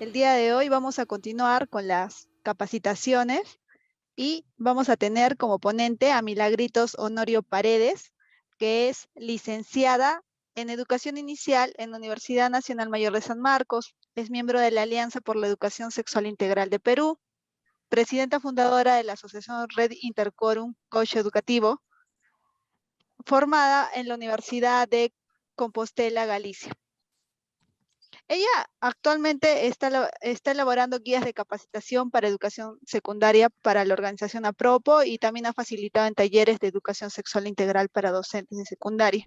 El día de hoy vamos a continuar con las capacitaciones y vamos a tener como ponente a Milagritos Honorio Paredes, que es licenciada en Educación Inicial en la Universidad Nacional Mayor de San Marcos. Es miembro de la Alianza por la Educación Sexual Integral de Perú, presidenta fundadora de la Asociación Red Intercorum Coach Educativo, formada en la Universidad de Compostela, Galicia. Ella actualmente está elaborando guías de capacitación para educación secundaria para la organización APROPO y también ha facilitado en talleres de educación sexual integral para docentes de secundaria.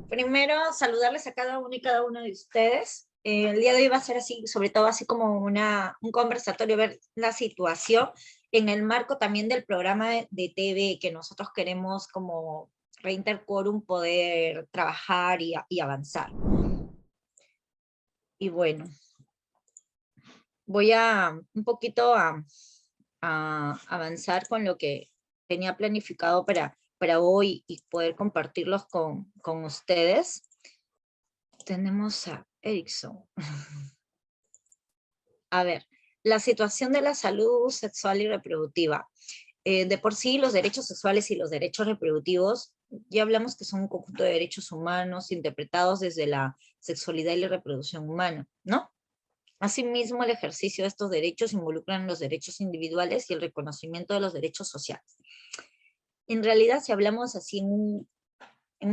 Primero, saludarles a cada uno y cada uno de ustedes. El día de hoy va a ser así, sobre todo así como un conversatorio, ver la situación en el marco también del programa de TV que nosotros queremos como Reintercorum poder trabajar y avanzar. Y bueno, voy a un poquito a avanzar con lo que tenía planificado para hoy y poder compartirlos con ustedes. Tenemos a Erickson. A ver, la situación de la salud sexual y reproductiva. De por sí, los derechos sexuales y los derechos reproductivos, ya hablamos que son un conjunto de derechos humanos interpretados desde la sexualidad y la reproducción humana, ¿no? Asimismo, el ejercicio de estos derechos involucran los derechos individuales y el reconocimiento de los derechos sociales. En realidad, si hablamos así en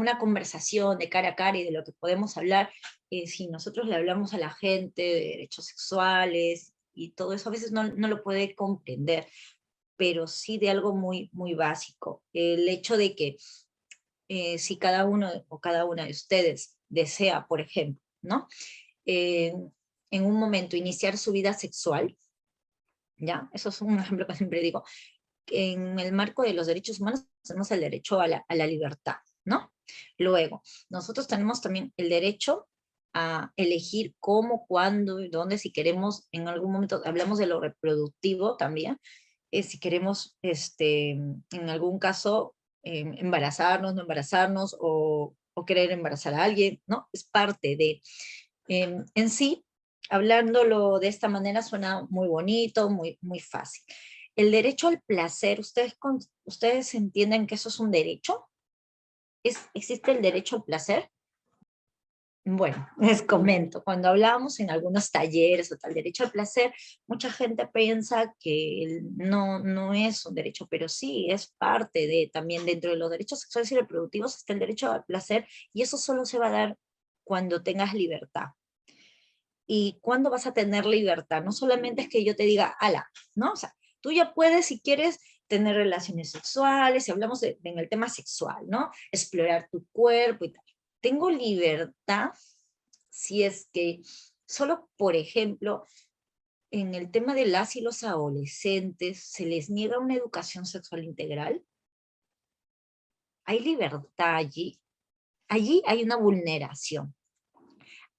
una conversación de cara a cara y de lo que podemos hablar, si nosotros le hablamos a la gente de derechos sexuales y todo eso, a veces no lo puede comprender, pero sí de algo muy, muy básico. El hecho de que si cada uno o cada una de ustedes desea, por ejemplo, ¿no? Eh, en un momento iniciar su vida sexual, ¿ya? Eso es un ejemplo que siempre digo. En el marco de los derechos humanos tenemos el derecho a la libertad, ¿no? Luego, nosotros tenemos también el derecho a elegir cómo, cuándo y dónde, si queremos, en algún momento, hablamos de lo reproductivo también, si queremos, en algún caso, embarazarnos, no embarazarnos, o querer embarazar a alguien, ¿no? Es parte de, en sí, hablándolo de esta manera suena muy bonito, muy, muy fácil. El derecho al placer, ¿ustedes entienden que eso es un derecho? ¿Existe el derecho al placer? Bueno, les comento, cuando hablábamos en algunos talleres o tal derecho al placer, mucha gente piensa que no es un derecho, pero sí es parte de, también dentro de los derechos sexuales y reproductivos está el derecho al placer, y eso solo se va a dar cuando tengas libertad. ¿Y cuándo vas a tener libertad? No solamente es que yo te diga, ala, ¿no? O sea, tú ya puedes, si quieres, tener relaciones sexuales, si hablamos en el tema sexual, ¿no? Explorar tu cuerpo y tal. Tengo libertad si es que, solo por ejemplo, en el tema de las y los adolescentes, se les niega una educación sexual integral. ¿Hay libertad allí? Allí hay una vulneración.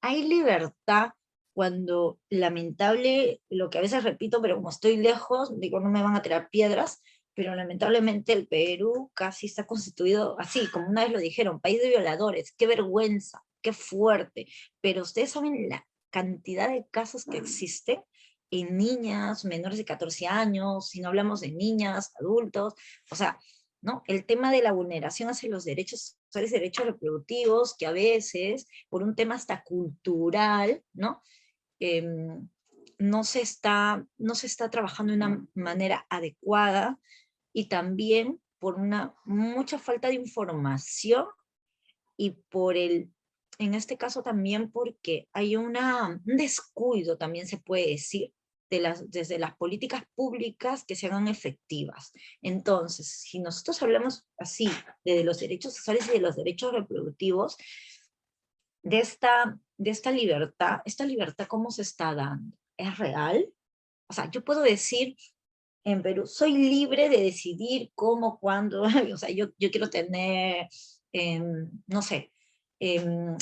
Hay libertad cuando, lamentable, lo que a veces repito, pero como estoy lejos, digo, no me van a tirar piedras, pero lamentablemente el Perú casi está constituido así, como una vez lo dijeron, país de violadores. Qué vergüenza, qué fuerte. Pero ustedes saben la cantidad de casos que existen en niñas menores de 14 años, si no hablamos de niñas, adultos, o sea, ¿no? El tema de la vulneración hacia los derechos sexuales y derechos reproductivos, que a veces, por un tema hasta cultural, ¿no? Eh, no se está trabajando de una manera adecuada, y también por una mucha falta de información, y por en este caso también porque hay un descuido, también se puede decir, desde las políticas públicas que se hagan efectivas. Entonces, si nosotros hablamos así de los derechos sexuales y de los derechos reproductivos, de esta libertad, ¿cómo se está dando? ¿Es real? O sea, yo puedo decir en Perú, soy libre de decidir cómo, cuándo, o sea, yo quiero tener, no sé,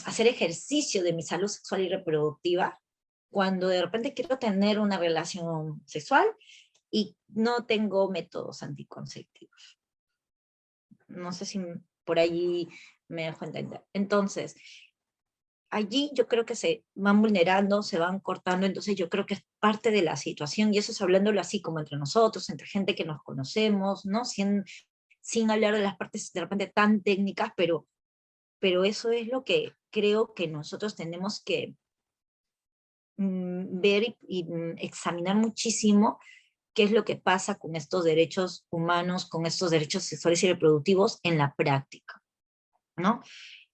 hacer ejercicio de mi salud sexual y reproductiva, cuando de repente quiero tener una relación sexual y no tengo métodos anticonceptivos. No sé si por ahí me dejo entender. Entonces, allí yo creo que se van vulnerando, se van cortando, entonces yo creo que es parte de la situación, y eso es hablándolo así como entre nosotros, entre gente que nos conocemos, ¿no? Sin hablar de las partes de repente tan técnicas, pero eso es lo que creo que nosotros tenemos que ver y examinar muchísimo qué es lo que pasa con estos derechos humanos, con estos derechos sexuales y reproductivos en la práctica, ¿no?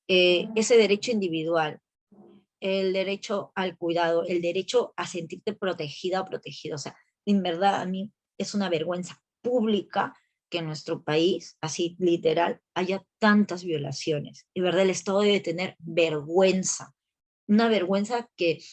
Ese derecho individual, el derecho al cuidado, el derecho a sentirte protegida o protegido. O sea, en verdad a mí es una vergüenza pública que en nuestro país, así literal, haya tantas violaciones. Y verdad, el Estado debe tener vergüenza, una vergüenza que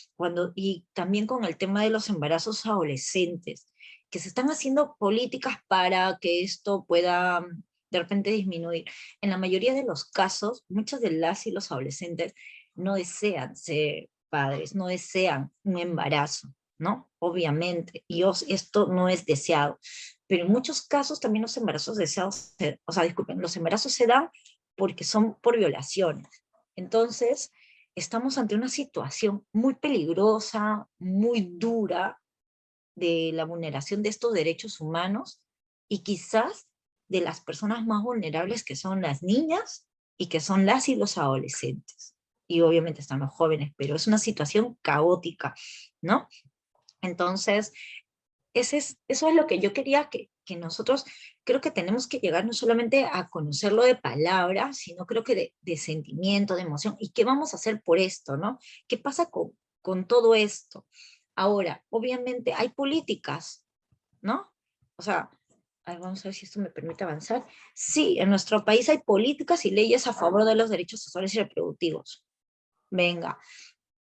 y también con el tema de los embarazos adolescentes, que se están haciendo políticas para que esto pueda de repente disminuir. En la mayoría de los casos, muchos de las y los adolescentes no desean ser padres, no desean un embarazo, ¿no? Obviamente, y esto no es deseado. Pero en muchos casos también los embarazos deseados, o sea, disculpen, los embarazos se dan porque son por violaciones. Entonces, estamos ante una situación muy peligrosa, muy dura de la vulneración de estos derechos humanos y quizás de las personas más vulnerables que son las niñas y que son las y los adolescentes. Y obviamente están los jóvenes, pero es una situación caótica, ¿no? Entonces, eso es lo que yo quería que nosotros, creo que tenemos que llegar no solamente a conocerlo de palabras, sino creo que de sentimiento, de emoción, y qué vamos a hacer por esto, ¿no? ¿Qué pasa con todo esto? Ahora, obviamente hay políticas, ¿no? O sea, vamos a ver si esto me permite avanzar. Sí, en nuestro país hay políticas y leyes a favor de los derechos sexuales y reproductivos. Venga,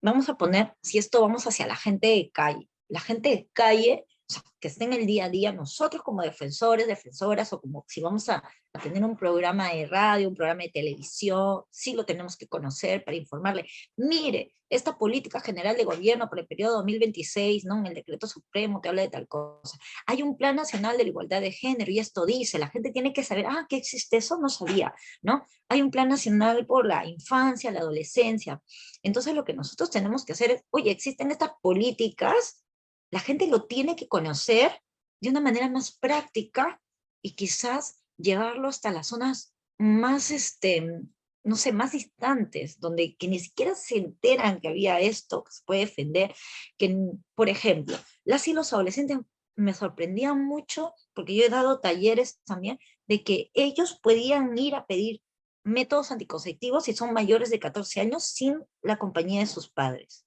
vamos a poner, si esto vamos hacia la gente de calle. La gente de calle, o sea, que esté en el día a día, nosotros como defensores, defensoras, o como si vamos a tener un programa de radio, un programa de televisión, sí lo tenemos que conocer para informarle. Mire, esta política general de gobierno para el periodo 2026, ¿no? En el decreto supremo te habla de tal cosa. Hay un plan nacional de la igualdad de género y esto dice, la gente tiene que saber, ¿qué existe eso? No sabía, ¿no? Hay un plan nacional por la infancia, la adolescencia. Entonces lo que nosotros tenemos que hacer es, oye, existen estas políticas, la gente lo tiene que conocer de una manera más práctica y quizás llevarlo hasta las zonas más, no sé, más distantes, donde que ni siquiera se enteran que había esto, que se puede defender, que, por ejemplo, las y los adolescentes me sorprendían mucho, porque yo he dado talleres también, de que ellos podían ir a pedir métodos anticonceptivos si son mayores de 14 años sin la compañía de sus padres.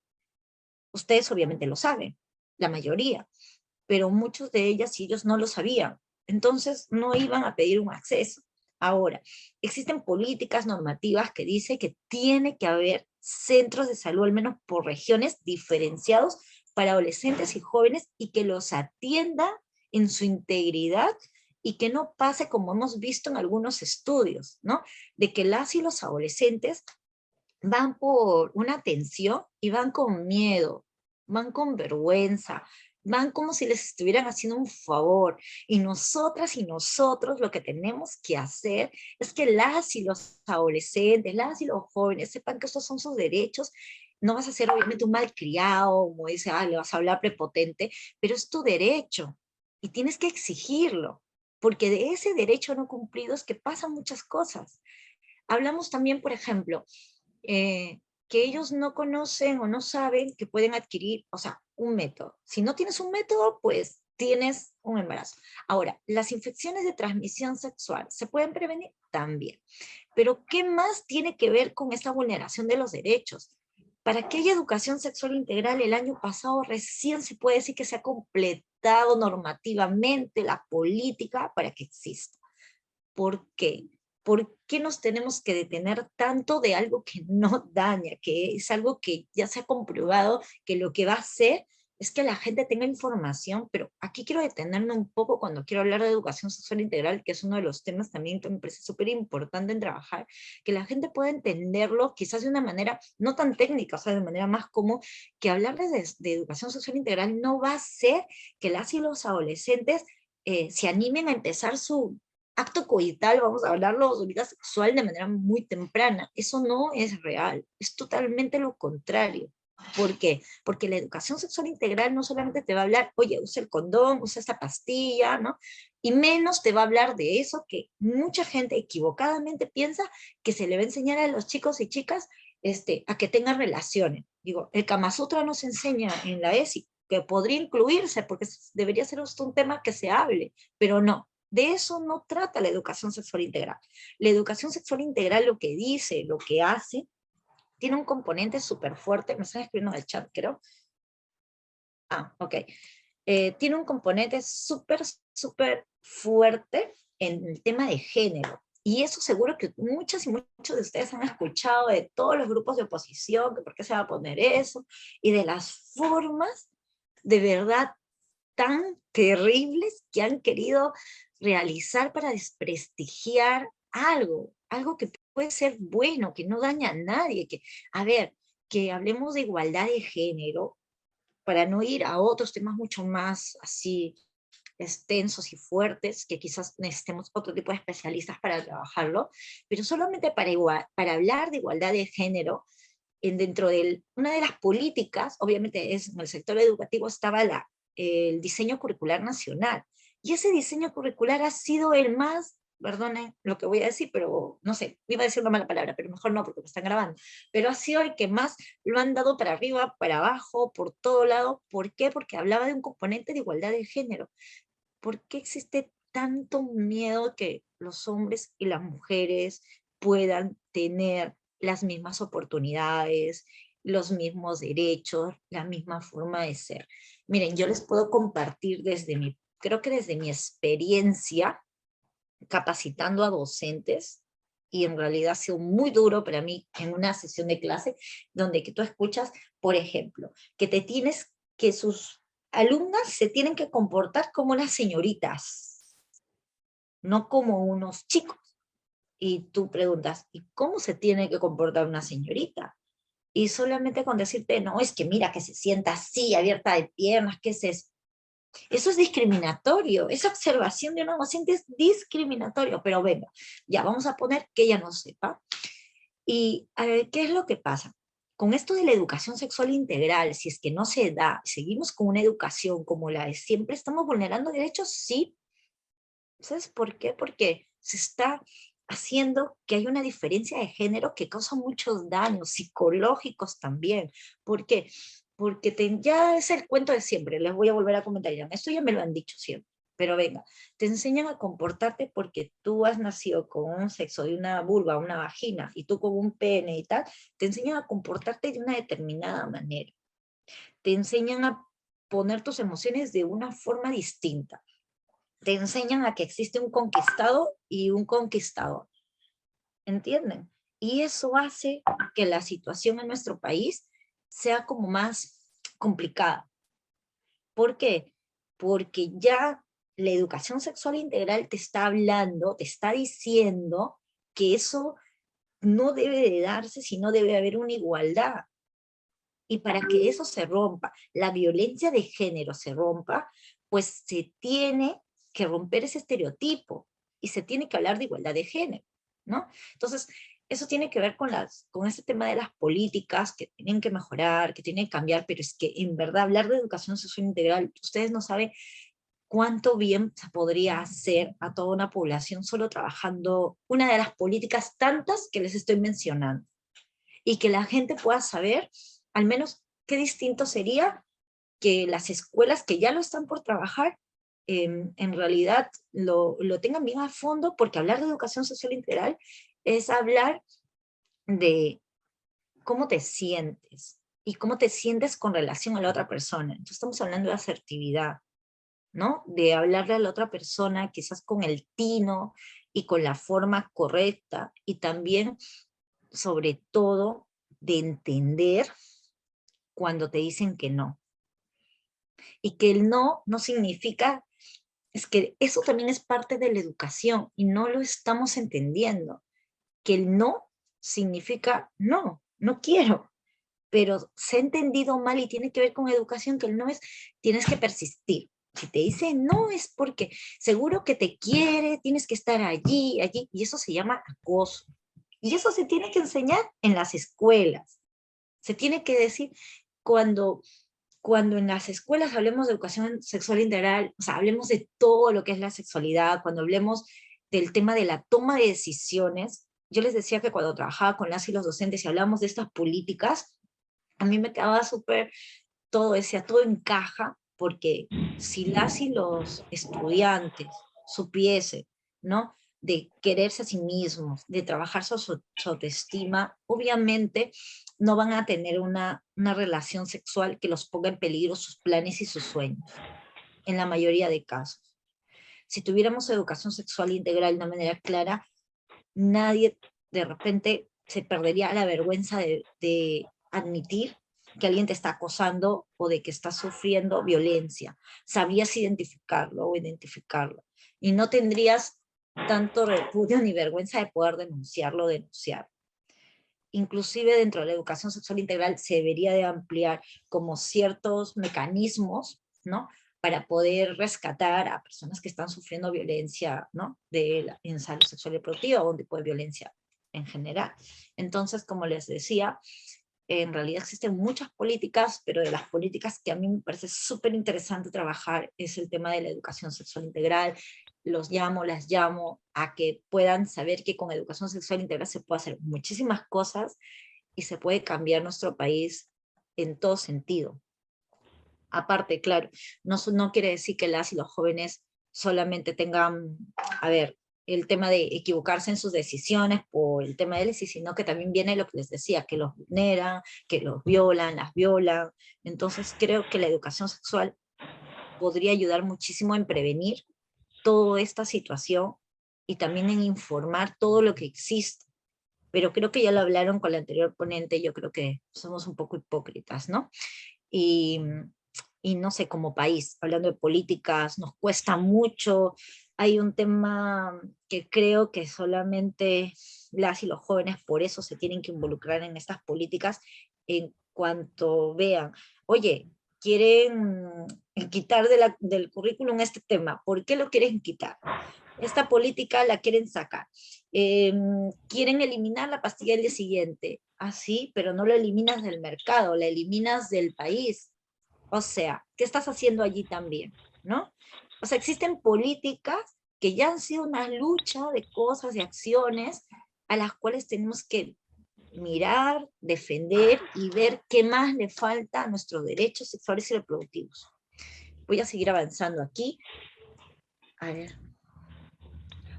Ustedes obviamente lo saben, la mayoría, pero muchos de ellas y ellos no lo sabían. Entonces no iban a pedir un acceso. Ahora, existen políticas normativas que dicen que tiene que haber centros de salud, al menos por regiones, diferenciados para adolescentes y jóvenes y que los atienda en su integridad y que no pase como hemos visto en algunos estudios, ¿no? De que las y los adolescentes van por una atención y van con miedo, van con vergüenza, van como si les estuvieran haciendo un favor. Y nosotras y nosotros lo que tenemos que hacer es que las y los adolescentes, las y los jóvenes sepan que estos son sus derechos. No vas a ser obviamente un malcriado, como dice, le vas a hablar prepotente, pero es tu derecho y tienes que exigirlo, porque de ese derecho no cumplido es que pasan muchas cosas. Hablamos también, por ejemplo, que ellos no conocen o no saben que pueden adquirir, o sea, un método. Si no tienes un método, pues tienes un embarazo. Ahora, las infecciones de transmisión sexual se pueden prevenir también. Pero ¿qué más tiene que ver con esta vulneración de los derechos? Para que haya educación sexual integral, el año pasado recién se puede decir que se ha completado normativamente la política para que exista. ¿Por qué? ¿Por qué nos tenemos que detener tanto de algo que no daña, que es algo que ya se ha comprobado que lo que va a hacer es que la gente tenga información? Pero aquí quiero detenerme un poco cuando quiero hablar de educación sexual integral, que es uno de los temas también que me parece súper importante en trabajar, que la gente pueda entenderlo quizás de una manera no tan técnica, o sea, de manera más común, que hablarles de educación sexual integral no va a ser que las y los adolescentes se animen a empezar acto coital, vamos a hablarlo, de vida sexual de manera muy temprana. Eso no es real, es totalmente lo contrario. ¿Por qué? Porque la educación sexual integral no solamente te va a hablar, oye, usa el condón, usa esta pastilla, ¿no? Y menos te va a hablar de eso que mucha gente equivocadamente piensa que se le va a enseñar a los chicos y chicas a que tengan relaciones. Digo, el Kama Sutra nos enseña en la ESI, que podría incluirse, porque debería ser un tema que se hable, pero no. De eso no trata la educación sexual integral. La educación sexual integral lo que dice, lo que hace, tiene un componente súper fuerte, me están escribiendo en el chat, creo. Ah, ok. Tiene un componente súper, súper fuerte en el tema de género. Y eso seguro que muchas y muchos de ustedes han escuchado de todos los grupos de oposición, que por qué se va a poner eso, y de las formas de verdad tan terribles que han querido realizar para desprestigiar algo, algo que puede ser bueno, que no daña a nadie, que, a ver, que hablemos de igualdad de género, para no ir a otros temas mucho más así extensos y fuertes, que quizás necesitemos otro tipo de especialistas para trabajarlo, pero solamente para hablar de igualdad de género, dentro de una de las políticas, obviamente es, en el sector educativo estaba el diseño curricular nacional, y ese diseño curricular ha sido el más, perdonen lo que voy a decir, pero no sé, iba a decir una mala palabra, pero mejor no porque me están grabando, pero ha sido el que más lo han dado para arriba, para abajo, por todo lado. ¿Por qué? Porque hablaba de un componente de igualdad de género. ¿Por qué existe tanto miedo que los hombres y las mujeres puedan tener las mismas oportunidades, los mismos derechos, la misma forma de ser? Miren, yo les puedo compartir creo que desde mi experiencia capacitando a docentes, y en realidad ha sido muy duro para mí en una sesión de clase, donde que tú escuchas, por ejemplo, que sus alumnas se tienen que comportar como unas señoritas, no como unos chicos. Y tú preguntas, ¿y cómo se tiene que comportar una señorita? Y solamente con decirte, no, es que mira, que se sienta así, abierta de piernas, ¿qué es eso? Eso es discriminatorio, esa observación de una docente es discriminatorio, pero venga, ya vamos a poner que ella no sepa. Y a ver, ¿qué es lo que pasa? Con esto de la educación sexual integral, si es que no se da, seguimos con una educación como la de siempre, ¿estamos vulnerando derechos? Sí. ¿Sabes por qué? Porque se está haciendo que hay una diferencia de género que causa muchos daños psicológicos también. ¿Por qué? Porque ya es el cuento de siempre, les voy a volver a comentar ya, esto ya me lo han dicho siempre, pero venga, te enseñan a comportarte porque tú has nacido con un sexo de una vulva, una vagina, y tú con un pene y tal, te enseñan a comportarte de una determinada manera, te enseñan a poner tus emociones de una forma distinta, te enseñan a que existe un conquistado y un conquistador, ¿entienden? Y eso hace que la situación en nuestro país sea como más complicada. ¿Por qué? Porque ya la educación sexual integral te está hablando, te está diciendo que eso no debe de darse, sino debe haber una igualdad. Y para que eso se rompa, la violencia de género se rompa, pues se tiene que romper ese estereotipo y se tiene que hablar de igualdad de género, ¿no? Entonces, eso tiene que ver con este tema de las políticas que tienen que mejorar, que tienen que cambiar, pero es que en verdad hablar de educación sexual integral, ustedes no saben cuánto bien se podría hacer a toda una población solo trabajando una de las políticas tantas que les estoy mencionando, y que la gente pueda saber al menos qué distinto sería que las escuelas que ya lo están por trabajar en realidad lo tengan bien a fondo, porque hablar de educación social integral es hablar de cómo te sientes y cómo te sientes con relación a la otra persona. Entonces estamos hablando de asertividad, ¿no? De hablarle a la otra persona quizás con el tino y con la forma correcta, y también, sobre todo, de entender cuando te dicen que no. Y que el no no significa, es que eso también es parte de la educación y no lo estamos entendiendo, que el no significa no, no quiero, pero se ha entendido mal y tiene que ver con educación, que el no es, tienes que persistir. Si te dice no es porque seguro que te quiere, tienes que estar allí, allí, y eso se llama acoso. Y eso se tiene que enseñar en las escuelas. Se tiene que decir cuando, cuando en las escuelas hablemos de educación sexual integral, o sea, hablemos de todo lo que es la sexualidad, cuando hablemos del tema de la toma de decisiones, yo les decía que cuando trabajaba con las y los docentes y hablábamos de estas políticas, a mí me quedaba súper, todo decía, todo encaja, porque si las y los estudiantes supiesen, ¿no? De quererse a sí mismos, de trabajar su autoestima, obviamente no van a tener una relación sexual que los ponga en peligro sus planes y sus sueños, en la mayoría de casos. Si tuviéramos educación sexual integral de una manera clara, nadie de repente se perdería la vergüenza de admitir que alguien te está acosando o de que estás sufriendo violencia. Sabrías identificarlo o identificarlo. Y no tendrías tanto repudio ni vergüenza de poder denunciarlo o denunciar. Inclusive dentro de la educación sexual integral se debería de ampliar como ciertos mecanismos, ¿no? Para poder rescatar a personas que están sufriendo violencia, ¿no? En salud sexual y reproductiva o un tipo de violencia en general. Entonces, como les decía, en realidad existen muchas políticas, pero de las políticas que a mí me parece súper interesante trabajar es el tema de la educación sexual integral. Las llamo a que puedan saber que con educación sexual integral se puede hacer muchísimas cosas y se puede cambiar nuestro país en todo sentido. Aparte, claro, no quiere decir que las y los jóvenes solamente tengan, a ver, el tema de equivocarse en sus decisiones por el tema de él, sino que también viene lo que les decía, que los vulneran, que los violan, las violan. Entonces creo que la educación sexual podría ayudar muchísimo en prevenir toda esta situación y también en informar todo lo que existe. Pero creo que ya lo hablaron con la anterior ponente, yo creo que somos un poco hipócritas, ¿no? Y, y no sé, como país, hablando de políticas, nos cuesta mucho. Hay un tema que creo que solamente las y los jóvenes por eso se tienen que involucrar en estas políticas en cuanto vean, oye, quieren quitar del currículum este tema, ¿por qué lo quieren quitar? Esta política la quieren sacar. Quieren eliminar la pastilla del día siguiente, así, pero no la eliminas del mercado, la eliminas del país. O sea, ¿qué estás haciendo allí también? ¿No? O sea, existen políticas que ya han sido una lucha de cosas y acciones a las cuales tenemos que mirar, defender y ver qué más le falta a nuestros derechos sexuales y reproductivos. Voy a seguir avanzando aquí. A ver.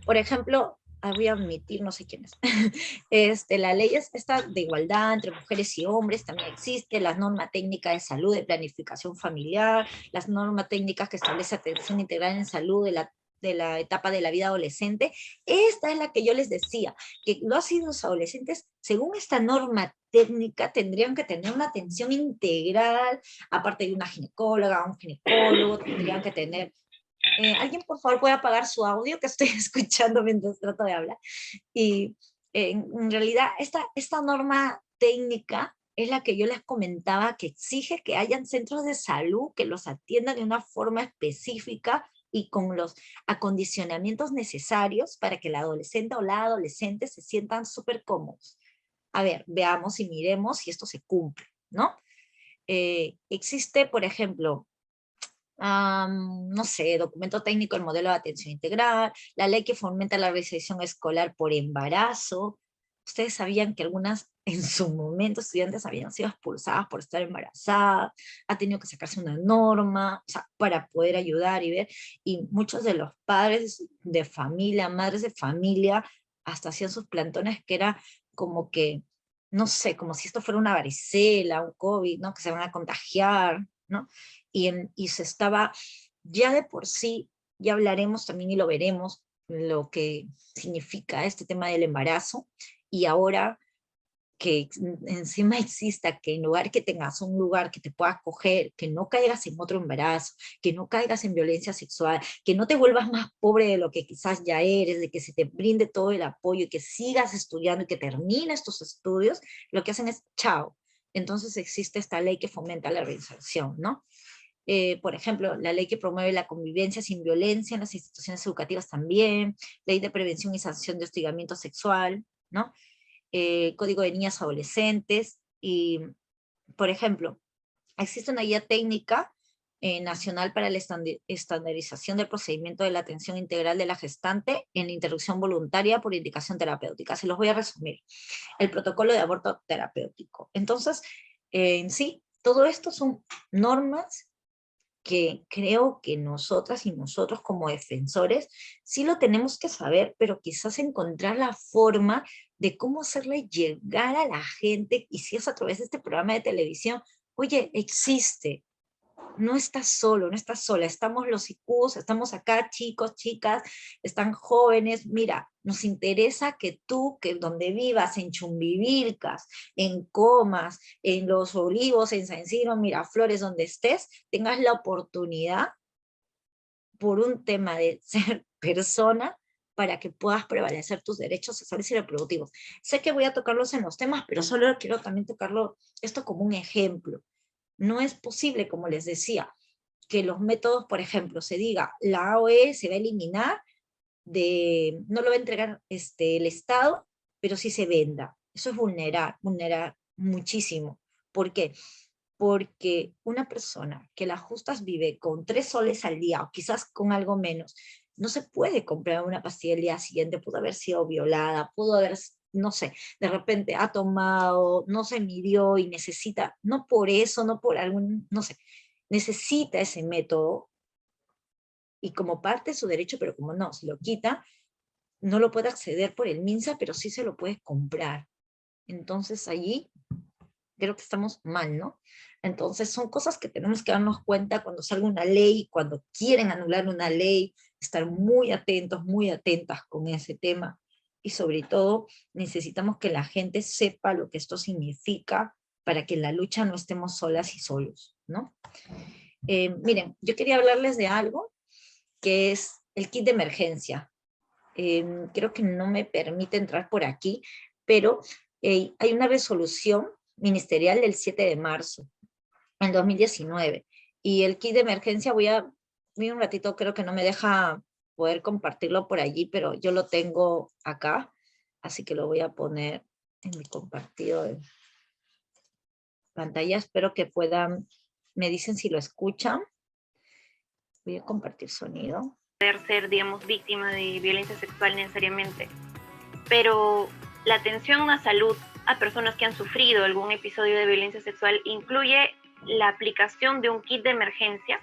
Por ejemplo, voy a admitir, no sé quién es, la ley esta de igualdad entre mujeres y hombres también existe, la norma técnica de salud de planificación familiar, las normas técnicas que establece atención integral en salud de la etapa de la vida adolescente. Esta es la que yo les decía, que los y los adolescentes, según esta norma técnica, tendrían que tener una atención integral, aparte de una ginecóloga, un ginecólogo, tendrían que tener ¿alguien por favor puede apagar su audio que estoy escuchando mientras trato de hablar? Y en realidad esta norma técnica es la que yo les comentaba, que exige que hayan centros de salud que los atiendan de una forma específica y con los acondicionamientos necesarios para que el adolescente o la adolescente se sientan súper cómodos. A ver, veamos y miremos si esto se cumple, ¿no? Existe, por ejemplo, no sé, documento técnico, el modelo de atención integral, la ley que fomenta la realización escolar por embarazo. Ustedes sabían que algunas en su momento estudiantes habían sido expulsadas por estar embarazadas, ha tenido que sacarse una norma, o sea, para poder ayudar y ver, y muchos de los padres de familia, madres de familia, hasta hacían sus plantones que era como que, no sé, como si esto fuera una varicela, un COVID, ¿no? Que se van a contagiar, ¿no? Y se estaba, ya de por sí, ya hablaremos también y lo veremos, lo que significa este tema del embarazo, y ahora que encima exista que en lugar que tengas un lugar que te pueda acoger, que no caigas en otro embarazo, que no caigas en violencia sexual, que no te vuelvas más pobre de lo que quizás ya eres, de que se te brinde todo el apoyo y que sigas estudiando y que termines tus estudios, lo que hacen es chao. Entonces existe esta ley que fomenta la reinserción, ¿no? Por ejemplo, la ley que promueve la convivencia sin violencia en las instituciones educativas también, ley de prevención y sanción de hostigamiento sexual, ¿no? Código de niñas adolescentes, y, por ejemplo, existe una guía técnica nacional para la estandarización del procedimiento de la atención integral de la gestante en la interrupción voluntaria por indicación terapéutica. Se los voy a resumir. El protocolo de aborto terapéutico. Entonces, en sí, todo esto son normas que creo que nosotras y nosotros como defensores sí lo tenemos que saber, pero quizás encontrar la forma de cómo hacerle llegar a la gente, y si es a través de este programa de televisión, oye, existe, no estás solo, no estás sola, estamos los IQs, estamos acá, chicos, chicas, están jóvenes, mira, nos interesa que tú, que donde vivas, en Chumbivilcas, en Comas, en Los Olivos, en San Isidro, Miraflores, donde estés, tengas la oportunidad, por un tema de ser persona, para que puedas prevalecer tus derechos sexuales y reproductivos. Sé que voy a tocarlos en los temas, pero solo quiero también tocarlo esto como un ejemplo. No es posible, como les decía, que los métodos, por ejemplo, se diga, la AOE se va a eliminar, no lo va a entregar el Estado, pero sí se venda. Eso es vulnerar muchísimo. ¿Por qué? Porque una persona que la justas vive con 3 soles al día, o quizás con algo menos, no se puede comprar una pastilla el día siguiente, pudo haber sido violada, pudo haber, no sé, de repente ha tomado, no se midió y necesita, no por eso, no por algún, no sé, necesita ese método, y como parte de su derecho, pero como no, se lo quita, no lo puede acceder por el MINSA, pero sí se lo puede comprar. Entonces allí creo que estamos mal, ¿no? Entonces son cosas que tenemos que darnos cuenta cuando salga una ley, cuando quieren anular una ley, estar muy atentos, muy atentas con ese tema, y sobre todo necesitamos que la gente sepa lo que esto significa para que en la lucha no estemos solas y solos, ¿no? Miren, yo quería hablarles de algo que es el kit de emergencia. Creo que no me permite entrar por aquí, pero hay una resolución ministerial del 7 de marzo, en 2019, y el kit de emergencia voy un ratito, creo que no me deja poder compartirlo por allí, pero yo lo tengo acá, así que lo voy a poner en mi compartido de pantalla. Espero que puedan, me dicen si lo escuchan. Voy a compartir sonido. Ser, digamos, víctima de violencia sexual necesariamente, pero la atención a salud a personas que han sufrido algún episodio de violencia sexual incluye la aplicación de un kit de emergencia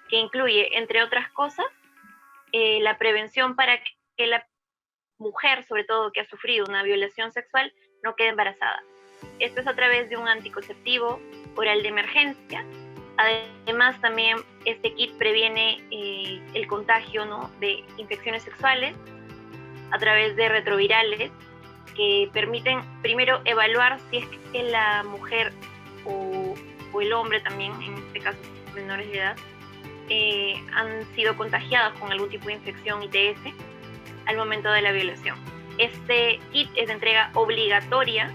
que incluye, entre otras cosas, la prevención para que la mujer, sobre todo que ha sufrido una violación sexual, no quede embarazada. Esto es a través de un anticonceptivo oral de emergencia. Además, también este kit previene el contagio, ¿no?, de infecciones sexuales a través de retrovirales que permiten primero evaluar si es que la mujer o el hombre también, en este caso menores de edad, han sido contagiados con algún tipo de infección ITS al momento de la violación. Este kit es de entrega obligatoria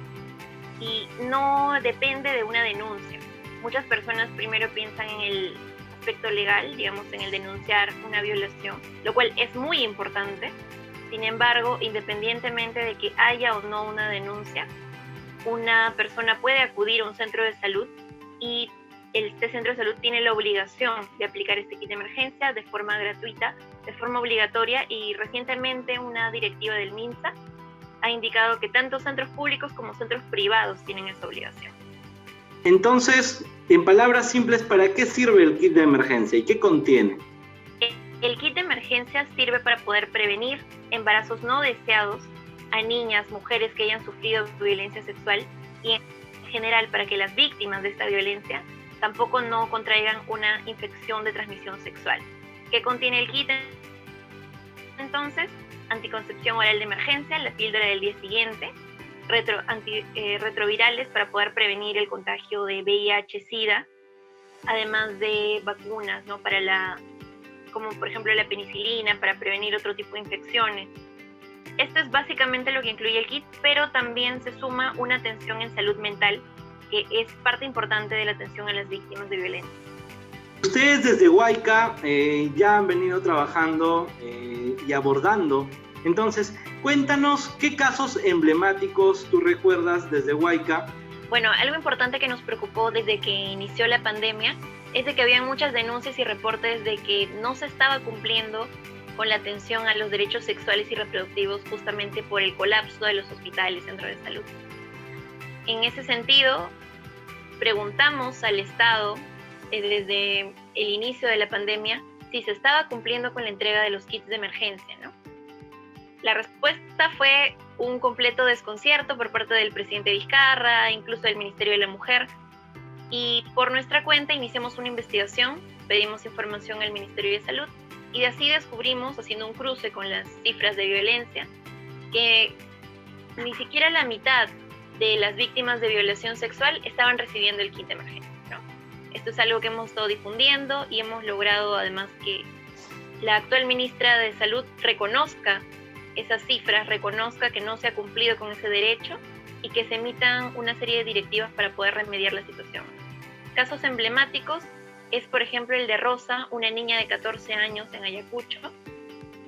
y no depende de una denuncia. Muchas personas primero piensan en el aspecto legal, digamos, en el denunciar una violación, lo cual es muy importante. Sin embargo, independientemente de que haya o no una denuncia, una persona puede acudir a un centro de salud y este centro de salud tiene la obligación de aplicar este kit de emergencia de forma gratuita, de forma obligatoria, y recientemente una directiva del MINSA ha indicado que tanto centros públicos como centros privados tienen esa obligación. Entonces, en palabras simples, ¿para qué sirve el kit de emergencia y qué contiene? El kit de emergencia sirve para poder prevenir embarazos no deseados a niñas, mujeres que hayan sufrido violencia sexual, y en general para que las víctimas de esta violencia tampoco no contraigan una infección de transmisión sexual. ¿Qué contiene el kit? Entonces, anticoncepción oral de emergencia, la píldora del día siguiente, retrovirales para poder prevenir el contagio de VIH-Sida, además de vacunas, ¿no?, como por ejemplo la penicilina, para prevenir otro tipo de infecciones. Esto es básicamente lo que incluye el kit, pero también se suma una atención en salud mental, que es parte importante de la atención a las víctimas de violencia. Ustedes desde Huayca ya han venido trabajando y abordando. Entonces, cuéntanos qué casos emblemáticos tú recuerdas desde Huayca. Bueno, algo importante que nos preocupó desde que inició la pandemia es de que había muchas denuncias y reportes de que no se estaba cumpliendo con la atención a los derechos sexuales y reproductivos justamente por el colapso de los hospitales y centros de salud. En ese sentido, preguntamos al Estado desde el inicio de la pandemia si se estaba cumpliendo con la entrega de los kits de emergencia, ¿no? La respuesta fue un completo desconcierto por parte del presidente Vizcarra, incluso del Ministerio de la Mujer, y por nuestra cuenta iniciamos una investigación, pedimos información al Ministerio de Salud y así descubrimos, haciendo un cruce con las cifras de violencia, que ni siquiera la mitad de las víctimas de violación sexual estaban recibiendo el kit de emergencia, ¿no? Esto es algo que hemos estado difundiendo y hemos logrado además que la actual ministra de Salud reconozca esas cifras, reconozca que no se ha cumplido con ese derecho y que se emitan una serie de directivas para poder remediar la situación. Casos emblemáticos es, por ejemplo, el de Rosa, una niña de 14 años en Ayacucho,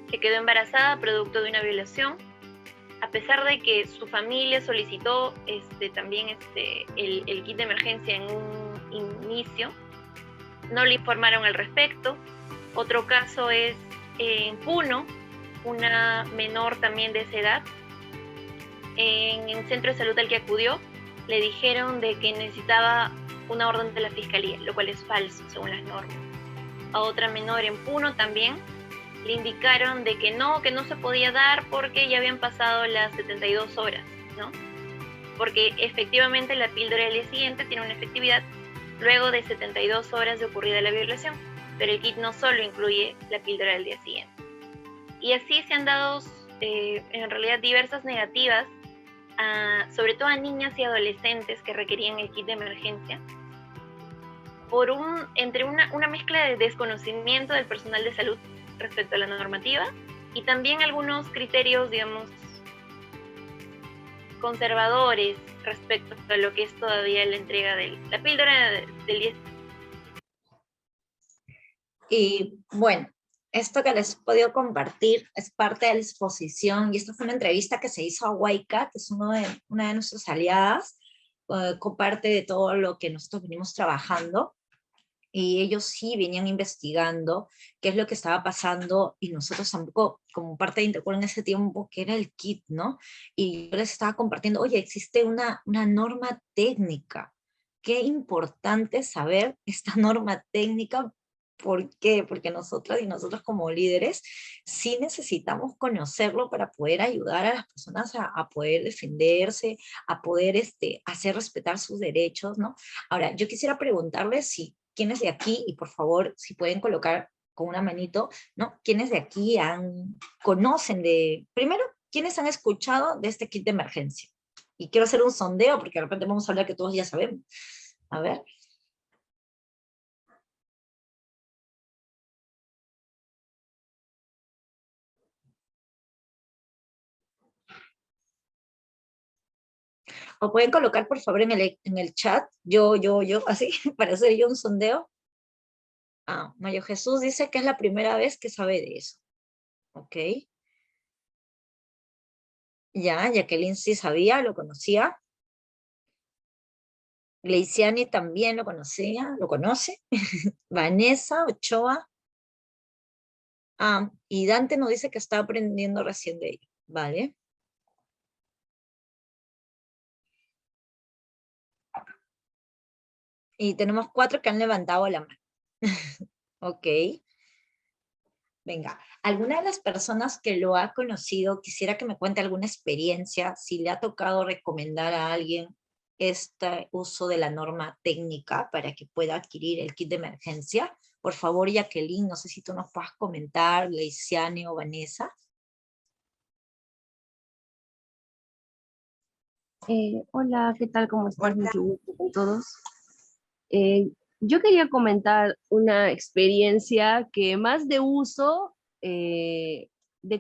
que quedó embarazada producto de una violación, a pesar de que su familia solicitó también el kit de emergencia en un inicio, no le informaron al respecto. Otro caso es en Puno, una menor también de esa edad, en el centro de salud al que acudió, le dijeron de que necesitaba una orden de la fiscalía, lo cual es falso según las normas. A otra menor en Puno también le indicaron de que no se podía dar porque ya habían pasado las 72 horas, ¿no? Porque efectivamente la píldora del día siguiente tiene una efectividad luego de 72 horas de ocurrida la violación, pero el kit no solo incluye la píldora del día siguiente. Y así se han dado en realidad diversas negativas, sobre todo a niñas y adolescentes que requerían el kit de emergencia, entre una mezcla de desconocimiento del personal de salud respecto a la normativa y también algunos criterios, digamos, conservadores respecto a lo que es todavía la entrega de la píldora del 10. Y bueno, esto que les he podido compartir es parte de la exposición, y esta fue una entrevista que se hizo a Huayca, que es una de nuestras aliadas, comparte de todo lo que nosotros venimos trabajando, y ellos sí venían investigando qué es lo que estaba pasando, y nosotros tampoco, como parte de Interpol en ese tiempo, que era el kit, ¿no? Y yo les estaba compartiendo, oye, existe una norma técnica, qué importante saber esta norma técnica. ¿Por qué? Porque nosotras y nosotros como líderes sí necesitamos conocerlo para poder ayudar a las personas a poder defenderse, a poder hacer respetar sus derechos, ¿no? Ahora, yo quisiera preguntarles si quienes de aquí, y por favor, si pueden colocar con una manito, ¿no? ¿Quiénes de aquí conocen primero, quiénes han escuchado de este kit de emergencia? Y quiero hacer un sondeo, porque de repente vamos a hablar que todos ya sabemos. A ver. O pueden colocar, por favor, en el chat, yo, así, para hacer yo un sondeo. Mario Jesús dice que es la primera vez que sabe de eso. Ok. Ya, Jacqueline sí sabía, lo conocía. Gleiciani también lo conocía, lo conoce. Vanessa Ochoa. Y Dante nos dice que está aprendiendo recién de ello. Vale. Y tenemos 4 que han levantado la mano. Ok. Venga, ¿alguna de las personas que lo ha conocido quisiera que me cuente alguna experiencia, si le ha tocado recomendar a alguien este uso de la norma técnica para que pueda adquirir el kit de emergencia? Por favor, Jacqueline, no sé si tú nos puedas comentar, Leiciane o Vanessa. Hola, ¿qué tal? ¿Cómo están? Mucho gusto con todos. Yo quería comentar una experiencia que más de uso de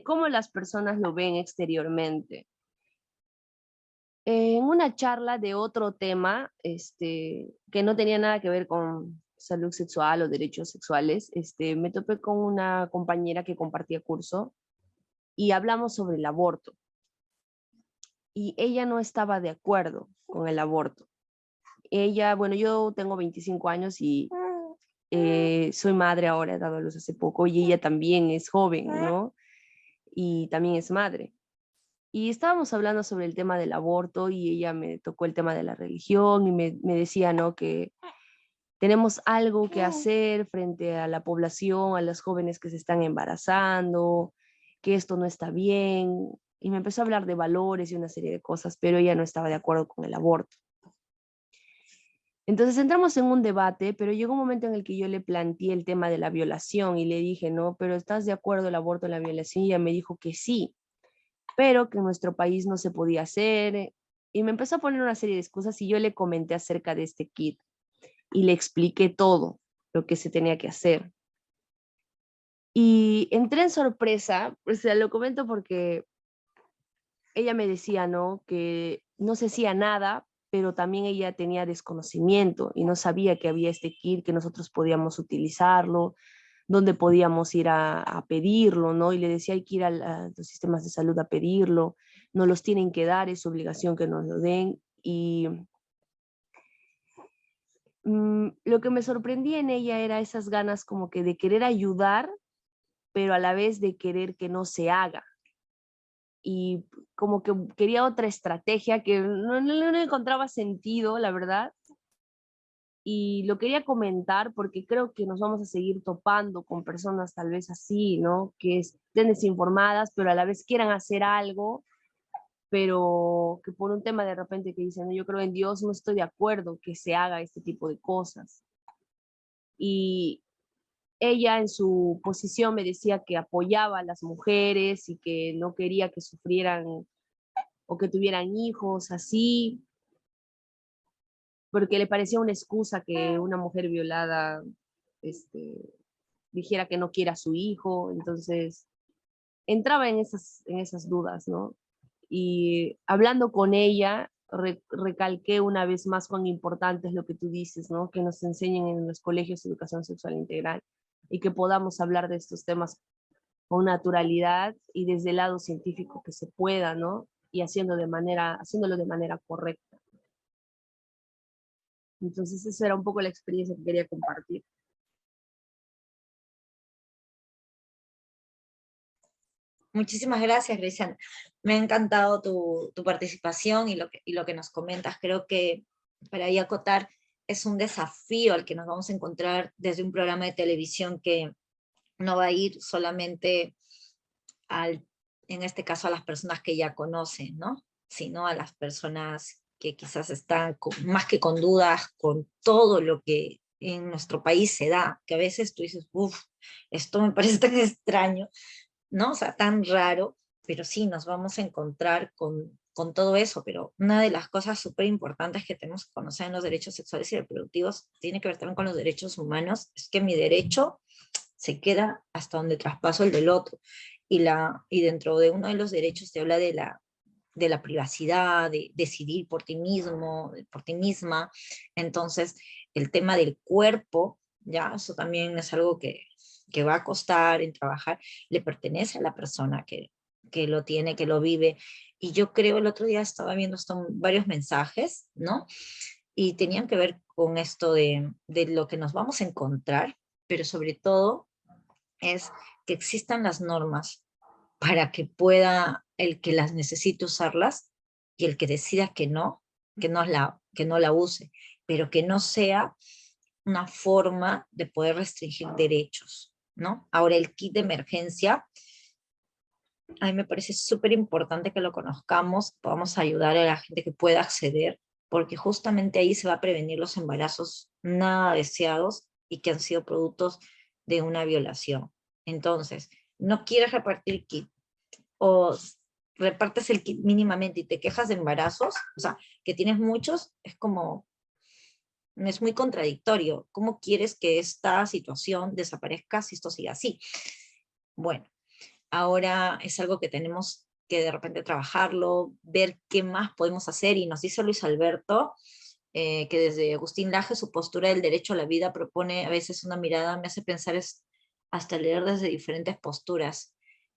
cómo las personas lo ven exteriormente. En una charla de otro tema, que no tenía nada que ver con salud sexual o derechos sexuales, me topé con una compañera que compartía curso y hablamos sobre el aborto. Y ella no estaba de acuerdo con el aborto. Ella, bueno, yo tengo 25 años y soy madre ahora, he dado a luz hace poco, y ella también es joven, ¿no? Y también es madre. Y estábamos hablando sobre el tema del aborto y ella me tocó el tema de la religión y me decía, ¿no? Que tenemos algo que hacer frente a la población, a las jóvenes que se están embarazando, que esto no está bien. Y me empezó a hablar de valores y una serie de cosas, pero ella no estaba de acuerdo con el aborto. Entonces entramos en un debate, pero llegó un momento en el que yo le planteé el tema de la violación y le dije, no, pero ¿estás de acuerdo el aborto en la violación? Y ella me dijo que sí, pero que en nuestro país no se podía hacer. Y me empezó a poner una serie de excusas y yo le comenté acerca de este kit y le expliqué todo lo que se tenía que hacer. Y entré en sorpresa, o sea, lo comento porque ella me decía, ¿no? Que no se hacía nada, pero también ella tenía desconocimiento y no sabía que había este kit, que nosotros podíamos utilizarlo, dónde podíamos ir a pedirlo, ¿no? Y le decía, hay que ir a los sistemas de salud a pedirlo, nos los tienen que dar, es su obligación que nos lo den. Y lo que me sorprendía en ella era esas ganas como que de querer ayudar, pero a la vez de querer que no se haga. Y como que quería otra estrategia que no encontraba sentido, la verdad. Y lo quería comentar porque creo que nos vamos a seguir topando con personas tal vez así, ¿no? Que estén desinformadas, pero a la vez quieran hacer algo, pero que por un tema de repente que dicen, no, yo creo en Dios, no estoy de acuerdo que se haga este tipo de cosas. Y ella en su posición me decía que apoyaba a las mujeres y que no quería que sufrieran o que tuvieran hijos así, porque le parecía una excusa que una mujer violada dijera que no quiere a su hijo. Entonces entraba en esas dudas, ¿no? Y hablando con ella, recalqué una vez más cuán importante es lo que tú dices, ¿no? Que nos enseñen en los colegios educación sexual integral y que podamos hablar de estos temas con naturalidad y desde el lado científico que se pueda, ¿no? Y haciéndolo de manera correcta. Entonces, esa era un poco la experiencia que quería compartir. Muchísimas gracias, Graciela. Me ha encantado tu participación y lo que nos comentas. Creo que para ahí acotar es un desafío al que nos vamos a encontrar desde un programa de televisión que no va a ir solamente en este caso a las personas que ya conocen, ¿no? Sino a las personas que quizás están más que con dudas con todo lo que en nuestro país se da, que a veces tú dices, uff, esto me parece tan extraño, ¿no? O sea, tan raro, pero sí, nos vamos a encontrar con todo eso, pero una de las cosas súper importantes que tenemos que conocer en los derechos sexuales y reproductivos, tiene que ver también con los derechos humanos, es que mi derecho se queda hasta donde traspaso el del otro, y dentro de uno de los derechos te habla de la privacidad, de decidir por ti mismo, por ti misma. Entonces, el tema del cuerpo, ya, eso también es algo que va a costar en trabajar, le pertenece a la persona que lo tiene, que lo vive. Y yo creo, el otro día estaba viendo varios mensajes, ¿no? Y tenían que ver con esto de lo que nos vamos a encontrar, pero sobre todo es que existan las normas para que pueda el que las necesite usarlas y el que decida que no la use, pero que no sea una forma de poder restringir derechos, ¿no? Ahora, el kit de emergencia, a mí me parece súper importante que lo conozcamos, podamos ayudar a la gente que pueda acceder, porque justamente ahí se va a prevenir los embarazos nada deseados y que han sido productos de una violación. Entonces, no quieres repartir kit, o repartes el kit mínimamente y te quejas de embarazos, o sea, que tienes muchos, es muy contradictorio. ¿Cómo quieres que esta situación desaparezca si esto sigue así? Bueno, ahora es algo que tenemos que de repente trabajarlo, ver qué más podemos hacer, y nos dice Luis Alberto que desde Agustín Laje, su postura del derecho a la vida propone a veces una mirada, me hace pensar hasta leer desde diferentes posturas.